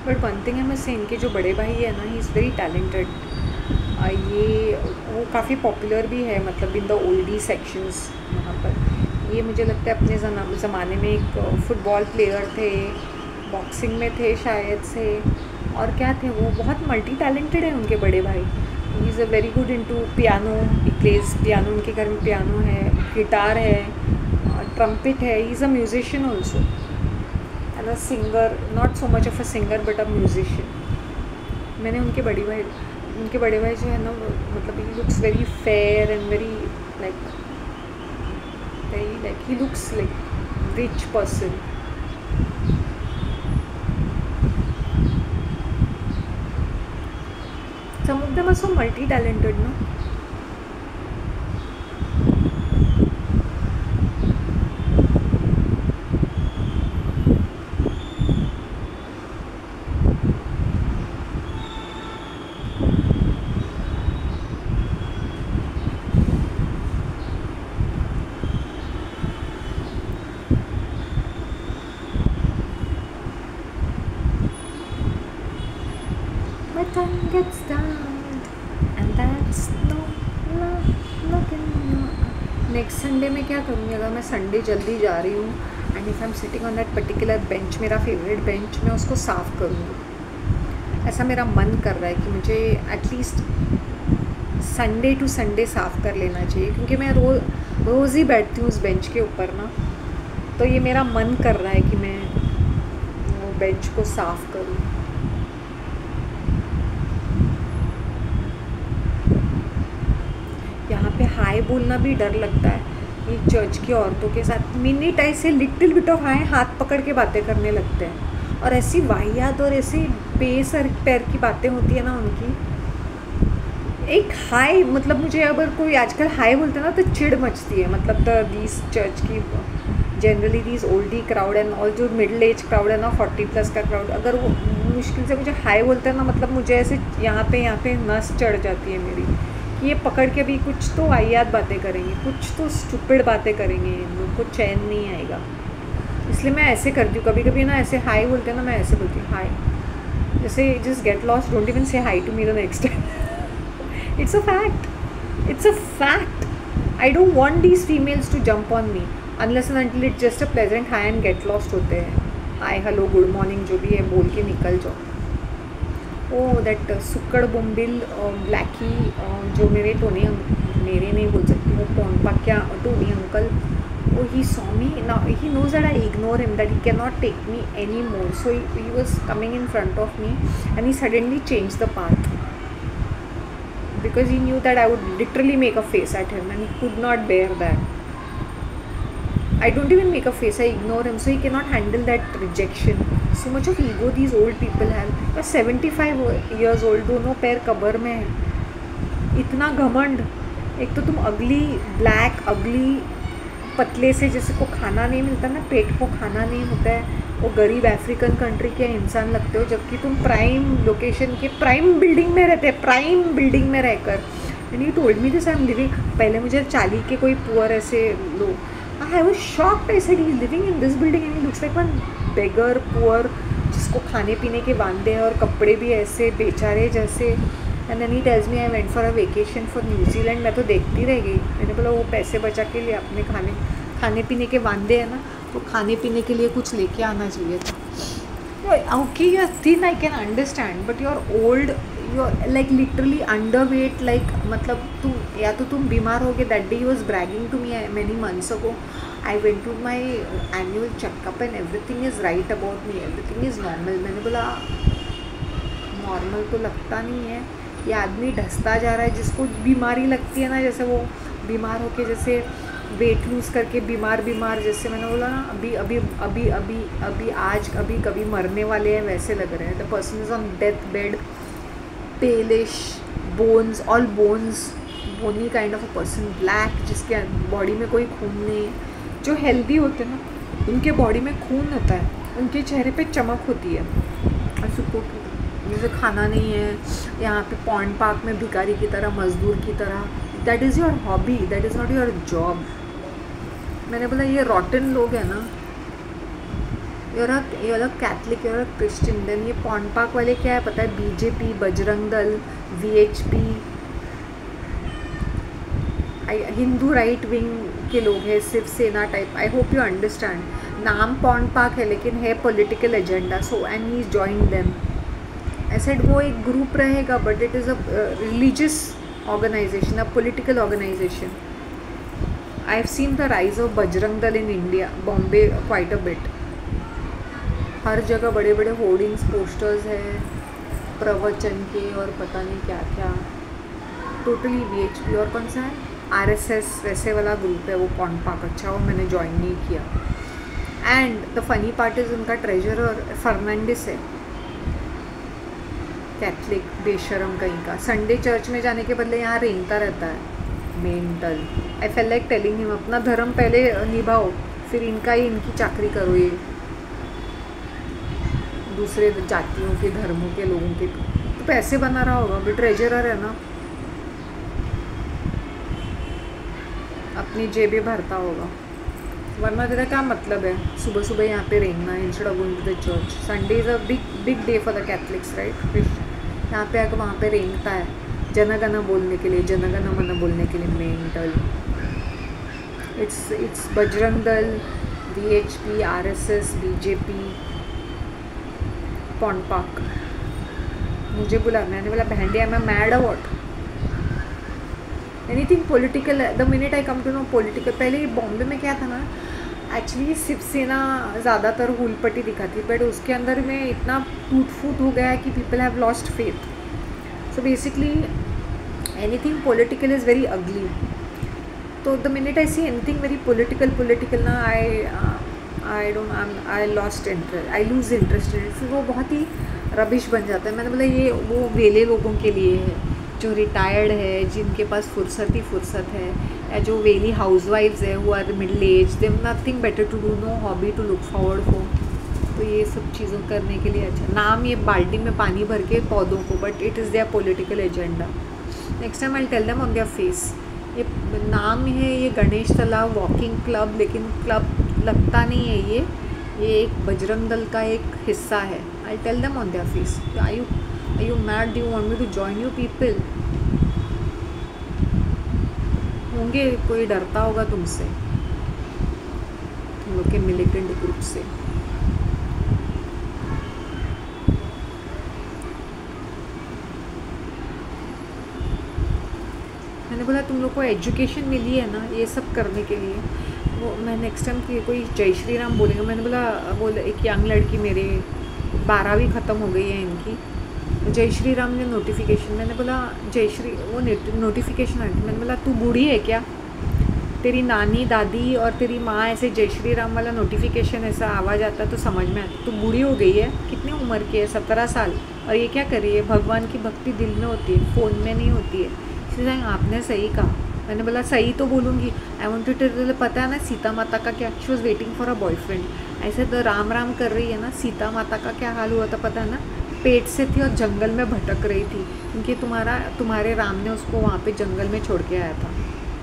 Speaker 1: बट वन थिंग है, मैं से इनके जो बड़े भाई है ना, ही इज़ वेरी टैलेंटेड. ये वो काफ़ी पॉपुलर भी है, मतलब इन द ओल्डी सेक्शंस वहाँ पर. ये मुझे लगता है अपने ज़माने में एक फ़ुटबॉल प्लेयर थे, बॉक्सिंग में थे शायद से, और क्या थे वो, बहुत मल्टी टैलेंटेड है उनके बड़े भाई। He is a very good into piano, he plays piano, उनके घर में पियानो है, गिटार है, ट्रम्पेट है, he is a musician also and a singer, not so much of a singer but a musician. मैंने उनके बड़े भाई जो है ना, मतलब he looks very fair and very like he looks like rich person. Some of them are so multi-talented, no? My tongue gets down and that's look in your next Sunday में क्या करूँगी, अगर मैं संडे जल्दी जा रही हूँ and if I am sitting on that particular bench, मेरा फेवरेट बेंच, मैं उसको साफ़ करूँगी। ऐसा मेरा मन कर रहा है कि मुझे एटलीस्ट संडे टू संडे साफ़ कर लेना चाहिए, क्योंकि मैं रोज़ ही बैठती हूँ उस बेंच के ऊपर ना, तो ये मेरा मन कर रहा है कि मैं वो बेंच को साफ़ करूँ। यहाँ पे हाय बोलना भी डर लगता है, ये चर्च की औरतों के साथ मिनट ऐसे लिटिल बिट ऑफ हाय हाथ पकड़ के बातें करने लगते हैं, और ऐसी वाहियात और ऐसी बेसर पैर की बातें होती है ना उनकी। एक हाय, मतलब मुझे अगर कोई आजकल हाय बोलते हैं ना तो चिढ़ मचती है, मतलब दीज चर्च की generally these Oldi crowd and all, जो मिडिल एज क्राउड है ना, 40+ का क्राउड, अगर वो मुश्किल से मुझे हाय बोलते हैं ना, मतलब मुझे ऐसे यहाँ पे नस चढ़ जाती है मेरी, कि ये पकड़ के भी कुछ तो वाहियात बातें करेंगे, कुछ तो स्टूपिड बातें करेंगे, उनको चैन नहीं आएगा। इसलिए मैं ऐसे करती हूँ, कभी कभी ना ऐसे हाय बोलते हैं ना, मैं ऐसे बोलती हूँ हाय, जैसे just get lost, don't even say hi to me the next time. It's a fact. I don't want these females to jump on me unless and until it's just a pleasant hi and get lost होते हैं। Hi hello good morning जो भी है बोल के निकल जाओ। ओ that Sukkad बुम्बिल Blackie, जो मेरे नहीं बोल सकती हूँ, पोंपा क्या Tony uncle, oh he saw me, now he knows that I ignore him, that he cannot take me anymore, so he was coming in front of me and he suddenly changed the path because he knew that I would literally make a face at him and he could not bear that. I don't even make a face, I ignore him, so he cannot handle that rejection. So much of ego these old people have. 75 years old, दोनों पैर कब्र में है, इतना घमंड। एक तो तुम अगली ब्लैक अगली पतले से, जैसे को खाना नहीं मिलता ना, पेट को खाना नहीं होता है, वो गरीब अफ्रीकन कंट्री के इंसान लगते हो, जबकि तुम प्राइम लोकेशन के प्राइम बिल्डिंग में रहते हैं, प्राइम बिल्डिंग में रहकर। And you told me this, I am living, पहले मुझे चाली के कोई पुअर ऐसे लोग, I was shocked, I said he is living in this building and he looks like one beggar poor, जिसको खाने पीने के वांदे हैं और कपड़े भी ऐसे बेचारे जैसे। And then he tells me I went for a vacation for New Zealand. मैं तो देखती रह गई, मैंने बोला वो पैसे बचा के लिए अपने खाने पीने के वांदे हैं ना, तो खाने पीने के लिए कुछ लेके आना चाहिए था। Okay you are thin, I can understand, but you are old, you are like literally underweight, like मतलब तुम या तो तुम बीमार हो गए। That day he was bragging to me many months ago, I went to my annual checkup and everything is right about me, everything is normal. मैंने बोला नॉर्मल तो लगता नहीं है, ये आदमी ढसता जा रहा है। जिसको बीमारी लगती है ना, जैसे वो बीमार होके जैसे वेट लूज़ करके बीमार जैसे मैंने बोला ना, अभी आज कभी मरने वाले हैं वैसे लग रहे हैं। The person is on death bed, palish, bones, all bones, bony kind of a person, black, जिसके बॉडी में कोई खून नहीं है। जो हेल्दी होते हैं ना, उनके बॉडी में खून होता है, उनके चेहरे पे चमक होती है। और सुको जैसे खाना नहीं है, यहाँ पे पॉन्ड पार्क में भिखारी की तरह, मजदूर की तरह। That is your hobby, that is not your job. मैंने बोला ये रॉटन लोग हैं ना, you're a Catholic, you're a Christian, then ये पॉन्ड पार्क वाले क्या है पता है, BJP, Bajrang Dal, VHP, Hindu right wing के लोग हैं, Shiv Sena type. I hope you understand. नाम पॉन्ड पार्क है लेकिन है political agenda, so and he join them. I said वो एक ग्रुप रहेगा but it is a religious organisation, a political organisation. I have seen the rise of Bajrang Dal in India, Bombay quite a bit. हर जगह बड़े बड़े होर्डिंग्स, पोस्टर्स हैं प्रवचन के और पता नहीं क्या क्या। टोटली VHP और कौन सा है RSS वैसे वाला ग्रुप है वो पॉन्ड पार्क। अच्छा वो मैंने ज्वाइन नहीं किया। And the funny part is उनका ट्रेजरर फर्नांडिस है, कैथलिक बेशरम कहीं का। संडे चर्च में जाने के बदले यहाँ रेंगता रहता है, मेंटल। आई फेल लाइक टेलिंग हिम अपना धर्म पहले निभाओ, फिर इनका ही इनकी चाकरी करो। ये दूसरे जातियों के धर्मों के लोगों के तो पैसे बना रहा होगा, अभी ट्रेजरर है ना, अपनी जेबें भरता होगा। वरना तेरा क्या मतलब है सुबह सुबह यहाँ पे रेंगना instead of going to the church. Sunday is a big day for the Catholics right. यहाँ पे आकर वहाँ पे रेंगता है जनगणना बोलने के लिए, जनगणना मन बोलने के लिए। Mental. It's Bajrang Dal, VHP, RSS, BJP, pond park. मुझे बोला, मैंने बोला बहन I am mad what, anything political. The minute I come to know political, पहले बॉम्बे में क्या था ना, एक्चुअली शिवसेना ज़्यादातर हुलपट्टी दिखाती, बट उसके अंदर में इतना टूट फूट हो गया है कि people have lost faith. So basically anything political is very ugly. तो the minute I see anything very political ना, I lost interest, I lose interest in it. फिर वो बहुत ही रबिश बन जाता है। मैंने बोला ये वो वेले लोगों के लिए है जो रिटायर्ड है, जिनके पास फुर्सत ही फुर्सत है, या जो वेली हाउसवाइफ्स है who are middle age, them nothing better to do, no hobby to look forward for. तो ये सब चीज़ों करने के लिए अच्छा नाम ये बाल्टी में पानी भर के पौधों को, but it is their political agenda. Next time I tell them on their face. ये नाम है ये गणेश तालाब वॉकिंग क्लब, लेकिन क्लब लगता नहीं है ये एक बजरंग दल का एक हिस्सा है। I tell them on their face, Are you mad? Do you want me to join you people? होंगे कोई डरता होगा तुमसे, तुम लोग के मिलिटेंट ग्रुप से। मैंने बोला तुम लोग को एजुकेशन मिली है ना ये सब करने के लिए। वो मैं नेक्स्ट टाइम की कोई जय श्री राम बोलेंगे। मैंने बोला एक यंग लड़की मेरे 12वीं ख़त्म हो गई है इनकी, जय श्री राम ने नोटिफिकेशन, मैंने बोला जय श्री वो नोटिफिकेशन आई थी। मैंने बोला तू बूढ़ी है क्या, तेरी नानी दादी और तेरी माँ ऐसे जय श्री राम वाला नोटिफिकेशन ऐसा आवाज़ आता तो समझ में आता। तू बूढ़ी हो गई है, कितनी उम्र की है, 17 साल, और ये क्या कर रही है। भगवान की भक्ति दिल में होती है, फ़ोन में नहीं होती है। इसलिए आपने सही कहा। मैंने बोला सही तो बोलूँगी। आई वॉन्ट टू टेल, पता है ना सीता माता का क्या, she was waiting for a boyfriend. ऐसे तो राम राम कर रही है ना, सीता माता का क्या हाल हुआ था पता है ना, पेट से थी और जंगल में भटक रही थी, क्योंकि तुम्हारे राम ने उसको वहाँ पे जंगल में छोड़ के आया था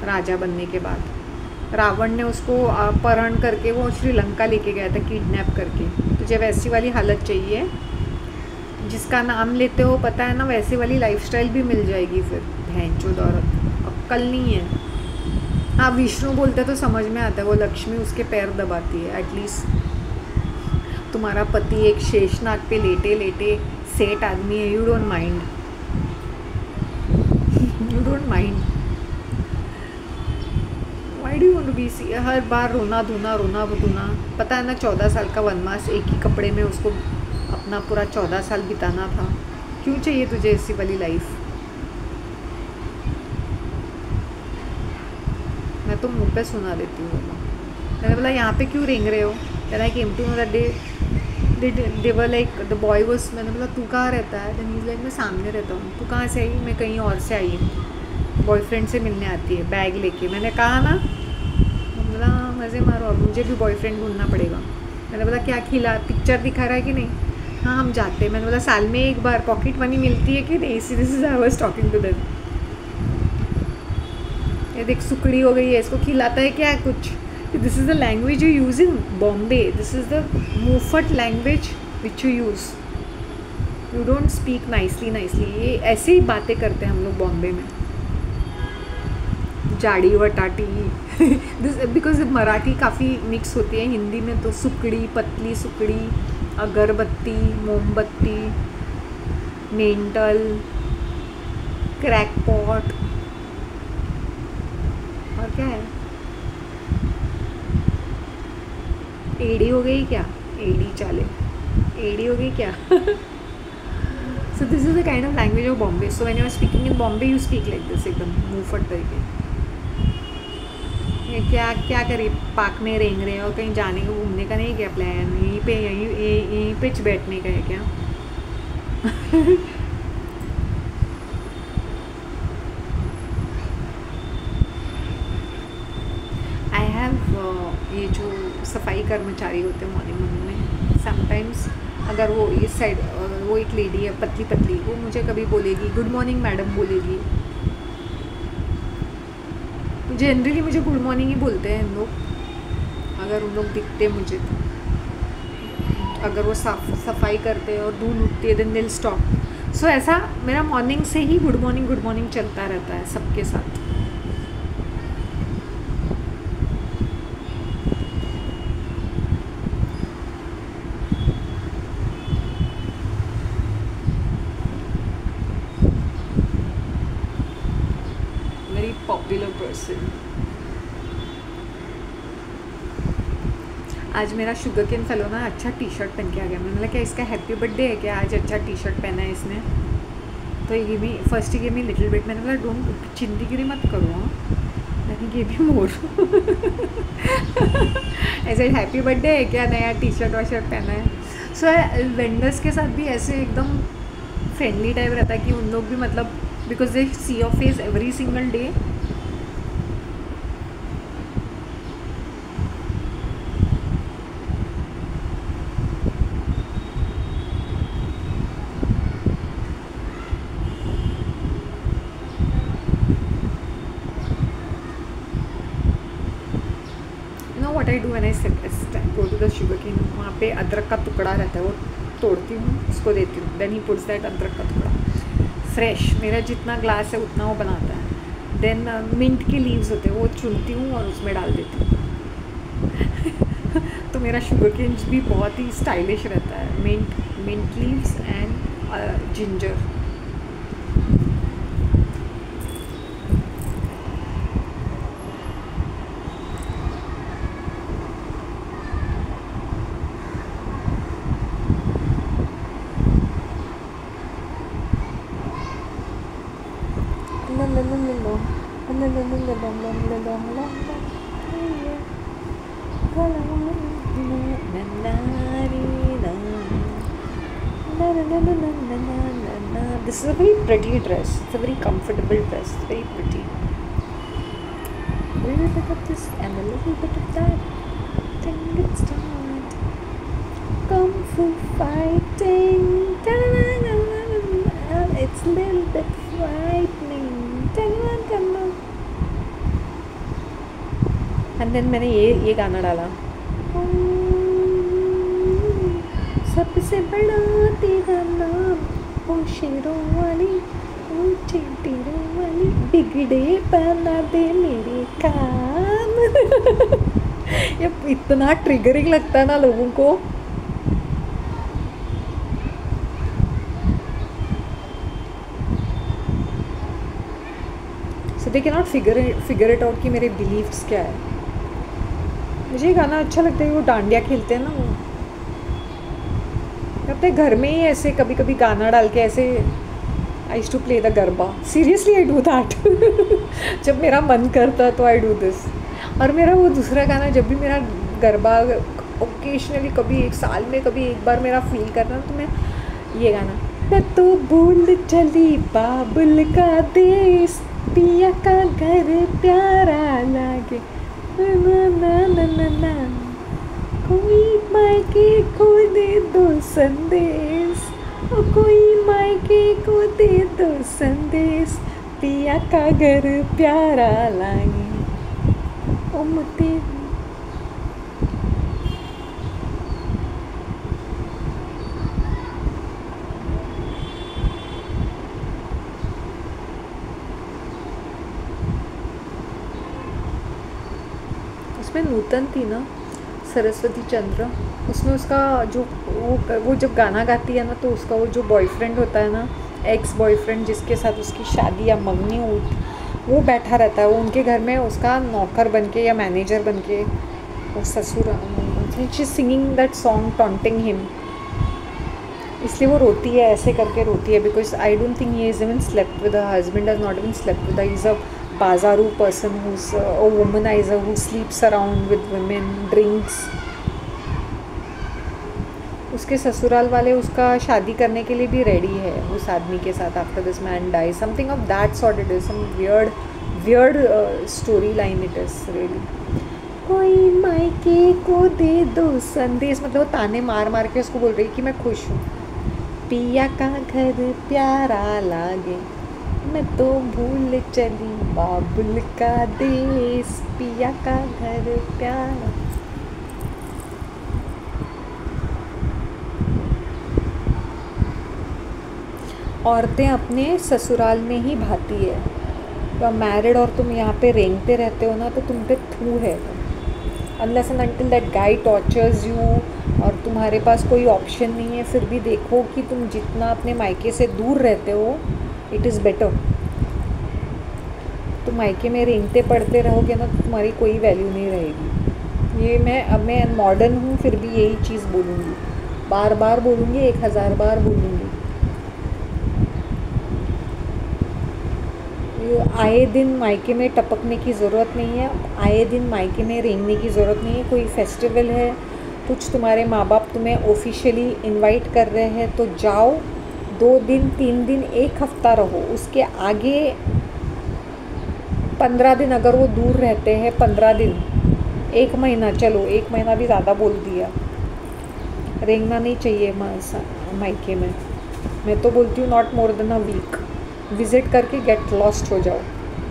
Speaker 1: राजा बनने के बाद। रावण ने उसको अपहरण करके वो श्रीलंका लेके गया था किडनैप करके। तुझे वैसी वाली हालत चाहिए, जिसका नाम लेते हो पता है ना, वैसे वाली लाइफस्टाइल भी मिल जाएगी फिर। भैंचोद औरत, अक्ल नहीं है। हाँ विष्णु बोलते तो समझ में आता है, वो लक्ष्मी उसके पैर दबाती है। एटलीस्ट तुम्हारा पति एक शेषनाग पे लेटे लेटे सेठ आदमी है, you don't mind, you don't mind. Why do you want to be see, हर बार रोना धोना। पता है ना 14 साल का वनवास, एक ही कपड़े में उसको अपना पूरा 14 साल बिताना था। क्यों चाहिए तुझे ऐसी वाली लाइफ। मैं तो मुँह पे सुना देती हूँ। मैंने बोला यहाँ पे क्यों रेंग रहे हो, then I came to know that they were like the boy was, मैंने बोला तू कहाँ रहता है, then he's like मैं सामने रहता हूँ। तू कहाँ से आई, मैं कहीं और से आई हूँ, बॉयफ्रेंड से मिलने आती है बैग लेके। मैंने कहा ना, बोला मज़े मारो, अब मुझे भी बॉयफ्रेंड ढूंढना पड़ेगा। मैंने बोला क्या खिला, पिक्चर दिखा रहा है कि नहीं, हाँ हम जाते हैं। मैंने बोला साल में एक बार पॉकेट मनी मिलती है कि नहीं, seriously I was talking to them. ये देख सुकड़ी हो गई है, इसको खिलाता है क्या कुछ। This is the language you use in Bombay. This is the Mufat language which you use. You don't speak nicely. ये ऐसे ही बातें करते हैं हम लोग बॉम्बे में। जाड़ी वटाटी दिस बिकॉज मराठी काफ़ी मिक्स होती है हिंदी में, तो सुकड़ी, पतली सुकड़ी, अगरबत्ती, मोमबत्ती, मेंटल, क्रैकपॉट, और क्या है, एड़ी हो गई क्या, एड़ी चाले, एड़ी हो गई क्या so this is the kind of language of Bombay. So when you are speaking in Bombay you speak like this, एकदम मुँह फट करके. ये क्या क्या करें, पार्क में रेंग रहे हैं और कहीं जाने का घूमने का नहीं क्या प्लान, यहीं पे बैठने का है क्या आई हैव ये जो सफाई कर्मचारी होते हैं मॉर्निंग में, समटाइम्स अगर वो इस साइड, वो एक लेडी है पतली पतली, वो मुझे कभी बोलेगी गुड मॉर्निंग मैडम बोलेगी. जनरली मुझे गुड मॉर्निंग ही बोलते हैं इन लोग, अगर उन लोग दिखते मुझे तो. अगर वो सफाई करते हैं और धूल उठती है देन दिल स्टॉप. सो ऐसा मेरा मॉर्निंग से ही गुड मॉर्निंग चलता रहता है सबके साथ. Very popular person. आज मेरा शुगर केन फेलो ना अच्छा टी शर्ट पहन के आ गया. मैंने बोला क्या इसका हैप्पी बर्थडे है क्या, आज अच्छा टी शर्ट पहना है इसने. तो ये भी फर्स्ट ये भी लिटिल बिट, मैंने बोला डोंट चिंदीगिरी मत करो. हाँ मैंने ये भी मोर ऐसे हैप्पी बर्थडे है क्या, नया टी शर्ट वाशर्ट पहना है. सो वेंडर्स के साथ भी ऐसे एकदम फ्रेंडली टाइप रहता है कि उन लोग भी मतलब because they see your face every single day. What I do when I go to the sugar cane, वहाँ पे अदरक का टुकड़ा रहता है, वो तोड़ती हूँ, उसको देती हूँ. देन ही पुट्स दैट अदरक का टुकड़ा फ्रेश, मेरा जितना ग्लास है उतना वो बनाता है. देन मिंट के लीव्स होते हैं वो चुनती हूँ और उसमें डाल देती हूँ तो मेरा शुगर केन भी बहुत ही स्टाइलिश रहता है. Mint leaves and ginger. This is a very pretty dress. It's a very comfortable dress. Very pretty. A little bit of this and a little bit of that. Then it's start. Kung Fu fighting. It's a little bit frightening. And then मैंने ये गाना डाला. सबसे बड़ा तेरा नाम, ओ शेरों वाली, ओ चींटियों वाली, बिगड़े बना दे मेरे काम ये इतना ट्रिगरिंग लगता है ना लोगों को. So they cannot figure it out कि मेरे बिलीव्स क्या है. मुझे गाना अच्छा लगता है. वो डांडिया खेलते हैं ना, वो अपने घर में ही ऐसे कभी कभी गाना डाल के ऐसे. I used to play the garba. Seriously I do that जब मेरा मन करता तो आई डू दिस. और मेरा वो दूसरा गाना, जब भी मेरा गरबा ओकेजनली कभी एक साल में कभी एक बार मेरा फील करना, तो मैं ये गाना. मैं तो बूंद चली बाबुल का देश, पिया का घर प्यारा लागे, ना ना ना ना ना, कोई मायके को दे दो संदेश, ओ कोई मायके को दे दो संदेश, पिया का घर प्यारा लागे, ओ मुते. नूतन थी ना, सरस्वती चंद्र, उसमें उसका जो वो जब गाना गाती है ना, तो उसका वो जो बॉयफ्रेंड होता है ना, एक्स बॉयफ्रेंड जिसके साथ उसकी शादी या मंगनी हुई, वो बैठा रहता है, वो उनके घर में उसका नौकर बन के या मैनेजर बन के, वो ससुर, she is singing that song taunting him, इसलिए वो रोती है, ऐसे करके रोती है, because I don't think he is even slept with her husband, has not even slept with, he is a बाजारू person, who is a womaniser, who sleeps around with women, drinks. उसके ससुराल वाले उसका शादी करने के लिए भी रेडी है उस आदमी के साथ, after this man die, something of that sort it is, some weird story line it is really. कोई मायके को दे दो संदेश, मतलब वो ताने मार मार के उसको बोल रही कि मैं खुश हूँ, पिया का घर प्यारा लागे, मैं तो भूल चली बाबुल का देश, पिया का घर प्यारा। औरतें अपने ससुराल में ही भाती है, तो मैरिड और तुम यहाँ पे रेंगते रहते हो ना, तो तुम पे थू है, unless and until that guy tortures you, और तुम्हारे पास कोई ऑप्शन नहीं है, फिर भी देखो कि तुम जितना अपने मायके से दूर रहते हो, इट इज़ बेटर। तुम मायके में रेंगते पड़ते रहोगे ना, तो तुम्हारी कोई वैल्यू नहीं रहेगी। ये मैं मॉडर्न हूँ, फिर भी यही चीज़ बोलूँगी, बार बार बोलूँगी, 1000 बार बोलूँगी। आए दिन मायके में टपकने की ज़रूरत नहीं है, आए दिन मायके में रेंगने की ज़रूरत नहीं है। कोई फेस्टिवल है, कुछ तुम्हारे माँ बाप तुम्हें ऑफिशियली इनवाइट कर रहे हैं, तो जाओ, 2 दिन 3 दिन 1 हफ्ता रहो, उसके आगे 15 दिन अगर वो दूर रहते हैं, 15 दिन 1 महीना, चलो 1 महीना भी ज़्यादा बोल दिया, रेंगना नहीं चाहिए मायके में। मैं तो बोलती हूँ not more than a week, visit करके गेट लॉस्ट हो जाओ,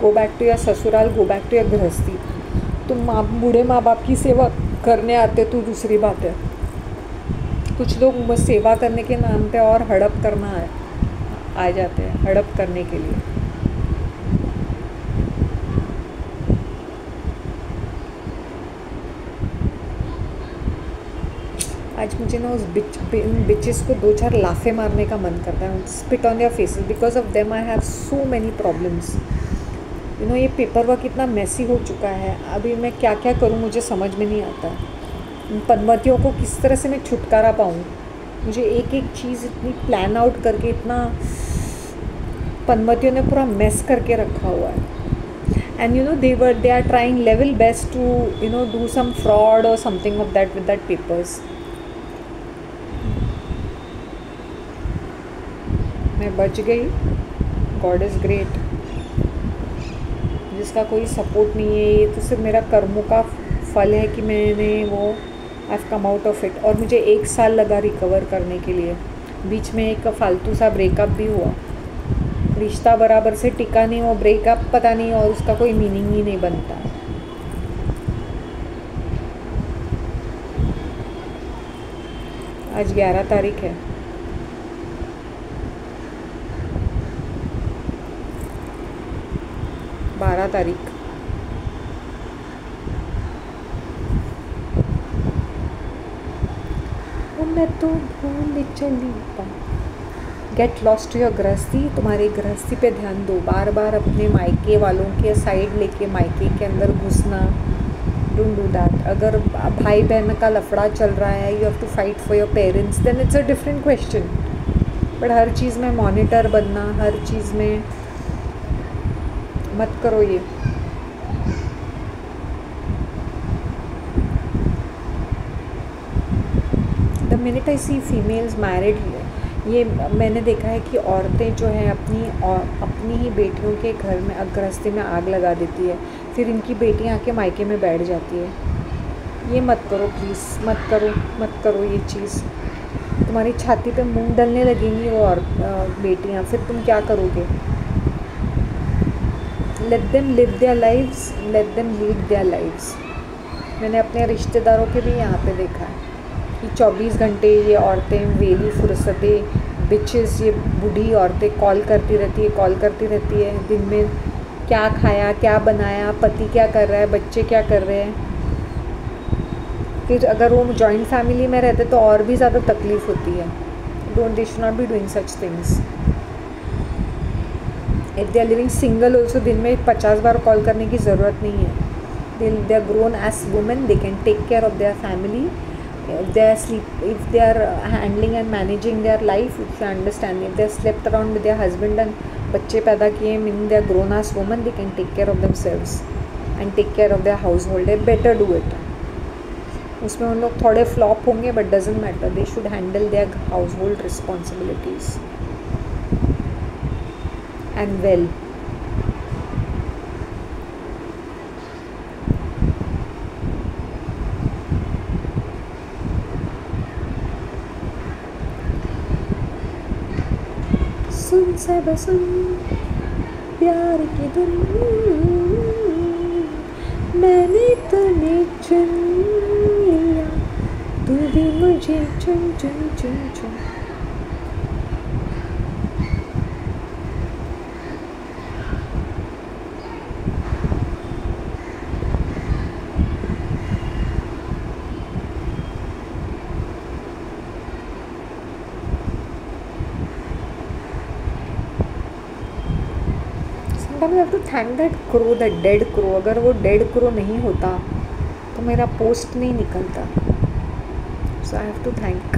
Speaker 1: गो बैक टू योर ससुराल, गो बैक टू योर गृहस्थी। तुम बूढ़े माँ बाप की सेवा करने आते तो दूसरी बात है, कुछ लोग बस सेवा करने के नाम पे और हड़प करना आ जाते हैं, हड़प करने के लिए। आज मुझे ना उस बिचेस को 2-4 लाफे मारने का मन करता है, spit on their faces, because of them I have so many problems. You know, ये पेपर वर्क इतना मैसी हो चुका है, अभी मैं क्या क्या करूँ मुझे समझ में नहीं आता। इन पनमतियों को किस तरह से मैं छुटकारा पाऊँ, मुझे एक एक चीज़ इतनी प्लान आउट करके, इतना पनमतियों ने पूरा मेस करके रखा हुआ है। And you know they are trying level best to you know do some fraud or something of that with that papers. मैं बच गई, गॉड इज़ ग्रेट। जिसका कोई सपोर्ट नहीं है, ये तो सिर्फ मेरा कर्मों का फल है कि मैंने वो I have come out of it. और मुझे 1 साल लगा रिकवर करने के लिए, बीच में एक फालतू सा ब्रेकअप भी हुआ, रिश्ता बराबर से टिका नहीं, वो ब्रेकअप पता नहीं, और उसका कोई मीनिंग ही नहीं बनता। आज 11 तारीख है, 12 तारीख। मैं तो भूल चली गेट लॉस्ट टू योर गृहस्थी, तुम्हारी गृहस्थी पे ध्यान दो। बार बार अपने मायके वालों के साइड लेके मायके के अंदर घुसना, डोंट डू दैट। अगर भाई बहन का लफड़ा चल रहा है, you have to fight for your parents, then it's a different question. But हर चीज़ में मॉनिटर बनना, हर चीज़ में मत करो ये। The minute I see females married, ये मैंने देखा है कि औरतें जो हैं अपनी ही बेटियों के घर में गृहस्थी में आग लगा देती है, फिर इनकी बेटियां आके मायके में बैठ जाती है। ये मत करो प्लीज़, मत करो ये चीज़। तुम्हारी छाती पे मूंग डलने लगेंगी वो और बेटियां, फिर तुम क्या करोगे? Let them live their lives, let them lead their lives. मैंने अपने रिश्तेदारों के भी यहाँ पे देखा है कि 24 घंटे ये औरतें वेली फुर्सतें बिचेस, ये बूढ़ी औरतें कॉल करती रहती है दिन में, क्या खाया, क्या बनाया, पति क्या कर रहा है, बच्चे क्या कर रहे हैं। फिर अगर वो जॉइंट फैमिली में रहते तो और भी ज़्यादा तकलीफ़ होती है. They should not be doing such things. If they are living single also दिन में 50 बार कॉल करने की ज़रूरत नहीं है. They are grown age women, they can take care of their family. If they are handling and managing their life, if you understand, if they slept around with their husband and बच्चे पैदा किए, meaning they are grown as women, they can take care of themselves and take care of their household. They better do it. उसमें उन लोग थोड़े flop होंगे, but doesn't matter. They should handle their household responsibilities and well. सुन सब सुन प्यार की धुन, मैंने तुम्हें चुन लिया, तू भी मुझे चुन चुन चुन चुन. Sometimes I have to thank that crow, that dead crow. अगर वो dead crow नहीं होता तो मेरा पोस्ट नहीं निकलता. So I have to thank.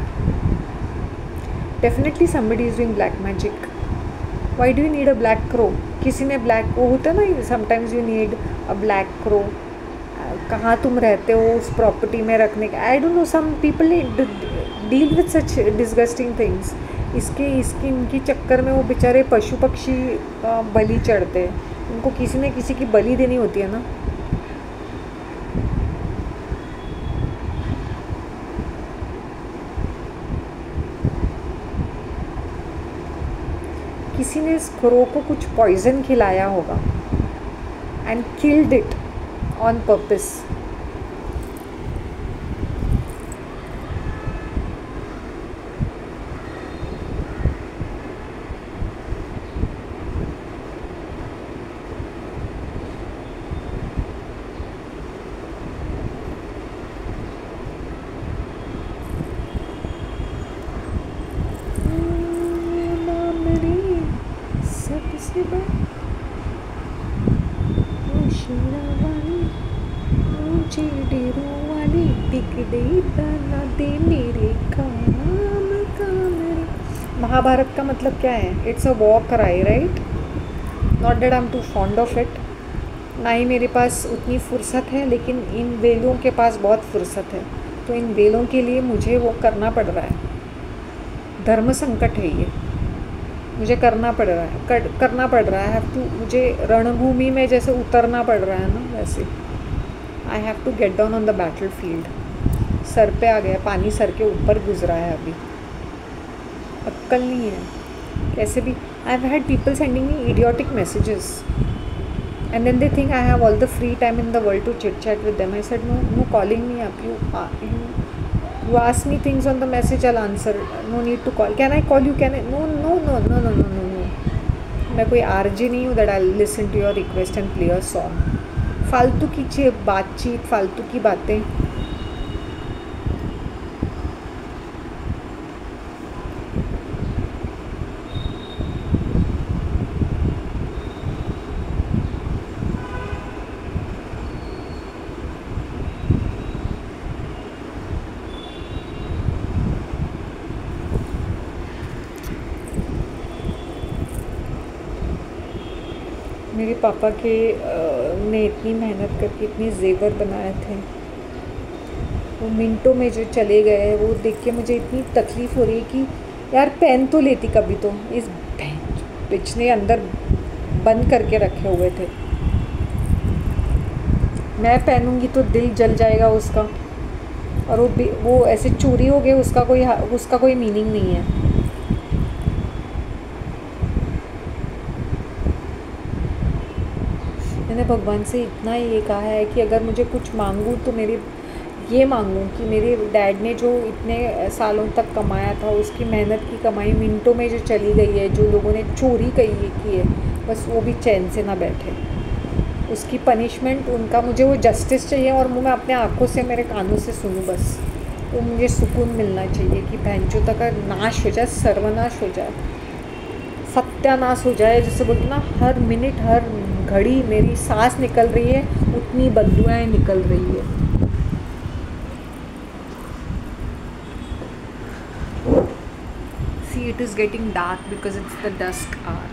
Speaker 1: Definitely somebody is doing black magic. Why do you need a black crow? किसी ने black वो होता है ना, sometimes you need a black crow. कहाँ तुम रहते हो उस प्रॉपर्टी में रखने का. I don't know, some people deal with such disgusting things. इनकी चक्कर में वो बेचारे पशु पक्षी बलि चढ़ते हैं. उनको किसी न किसी की बलि देनी होती है ना. किसी ने इस crow को कुछ पॉइजन खिलाया होगा and killed it on purpose. Mahabharat का मतलब क्या है? It's a war cry, right? Not that I am too fond of it. ना ही मेरे पास उतनी फुर्सत है, लेकिन इन वेलों के पास बहुत फुर्सत है. तो इन वेलों के लिए मुझे वो करना पड़ रहा है. धर्म संकट है ये, मुझे करना पड़ रहा है. करना पड़ रहा है. मुझे रणभूमि में जैसे उतरना पड़ रहा है ना, वैसे I have to get down on the battlefield. सर पे आ गया पानी, सर के ऊपर गुजरा है. अभी अक्कल नहीं है. कैसे भी I have had people sending me idiotic messages and then they think I have all the free time in the world to chit chat with them. I said no calling me up. You ask me things on the message, I'll answer. No need to call. Can I call you? Can I? No. मैं कोई RJ नहीं हूँ that I'll listen to your request and play a song. फालतू की बातचीत, फालतू की बातें. मेरे पापा के ने इतनी मेहनत करके इतने जेवर बनाए थे, वो मिनटों में जो चले गए, वो देख के मुझे इतनी तकलीफ़ हो रही है कि यार पहन तो लेती कभी तो. इस बिच ने अंदर बंद करके रखे हुए थे. मैं पहनूंगी तो दिल जल जाएगा उसका, और वो ऐसे चोरी हो गए. उसका कोई मीनिंग नहीं है. मैंने भगवान से इतना ये कहा है कि अगर मुझे कुछ मांगूँ तो ये मांगूँ कि मेरे डैड ने जो इतने सालों तक कमाया था, उसकी मेहनत की कमाई मिनटों में जो चली गई है, जो लोगों ने चोरी की है, बस वो भी चैन से ना बैठे. उसकी पनिशमेंट, उनका मुझे वो जस्टिस चाहिए और मैं अपने आँखों से मेरे कानों से सुनूँ बस। तो मुझे सुकून मिलना चाहिए कि बहनचोद तक का नाश हो जाए, सर्वनाश हो जाए, सत्यानाश हो जाए। जैसे बोलते ना, हर मिनट हर घड़ी मेरी सांस निकल रही है उतनी बददुआएं निकल रही है। See, it is getting dark because it's the dusk hour.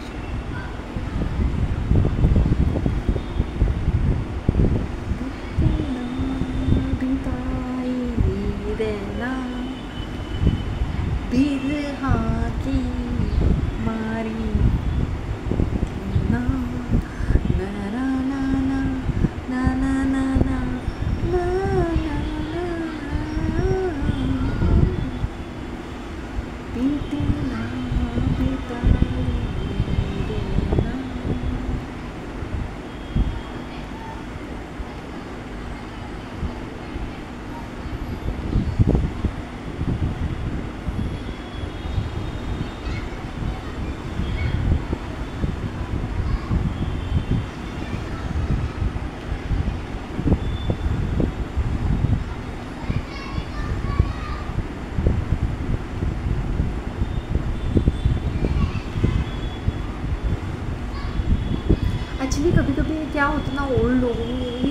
Speaker 1: Actually कभी कभी क्या होता है ना, ओल्ड लोगों में ये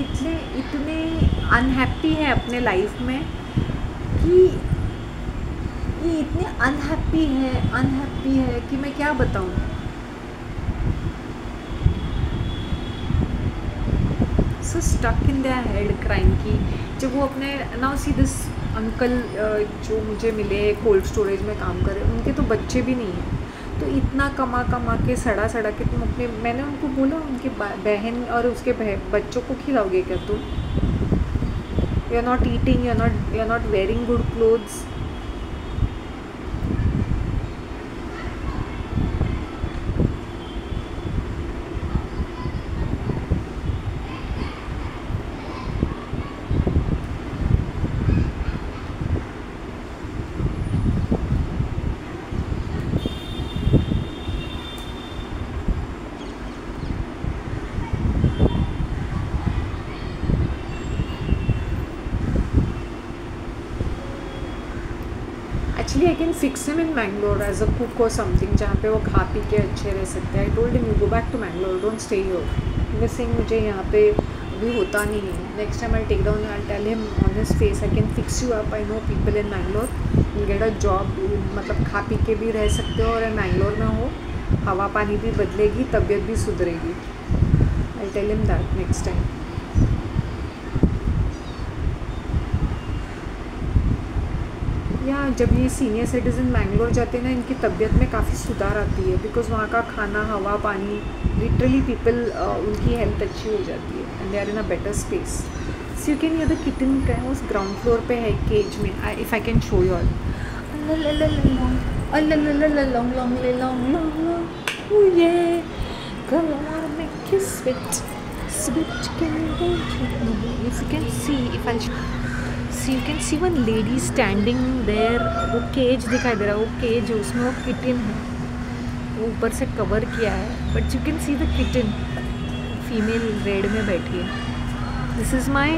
Speaker 1: इतने अनहैप्पी है अपने लाइफ में कि ये इतने अनहैप्पी है कि मैं क्या बताऊँ। So stuck in their head crime की जब वो अपने नाउ सी दिस अंकल जो मुझे मिले कोल्ड स्टोरेज में काम कर रहे, उनके तो बच्चे भी नहीं हैं, तो इतना कमा के सड़ा के तुम अपने, मैंने उनको बोला उनकी बहन और उसके बच्चों को खिलाओगे क्या तुम? You are not eating, you are not wearing good clothes. Actually I can fix him in Mangalore as a cook और समथिंग, जहाँ पे वो खा पी के अच्छे रह सकते हैं। I told him you go back to Mangalore, don't stay here. Missing मुझे यहाँ पे अभी होता नहीं है। Next time I take down, I tell him on his face I can fix you up, I know people in Mangalore, you get a job, मतलब खा P के भी रह सकते हो और मैंगलोर में हो, हवा पानी भी बदलेगी, तबीयत भी सुधरेगी। I tell him that next time. या जब ये सीनियर सिटीज़न मैंगलोर जाते हैं ना, इनकी तबीयत में काफ़ी सुधार आती है, बिकॉज वहाँ का खाना, हवा पानी, लिटरली पीपल उनकी हेल्थ अच्छी हो जाती है and they are in a better space. So you can, ये द किटन का है, उस ग्राउंड फ्लोर पे है केज में। If I can show you all, if you can see, if I'll see, you can see one lady standing there, वो cage दिखाई दे रहा है, वो केज है, उसमें वो किटन है, वो ऊपर से कवर किया है, but you can see the kitten, female red में बैठी है। This is my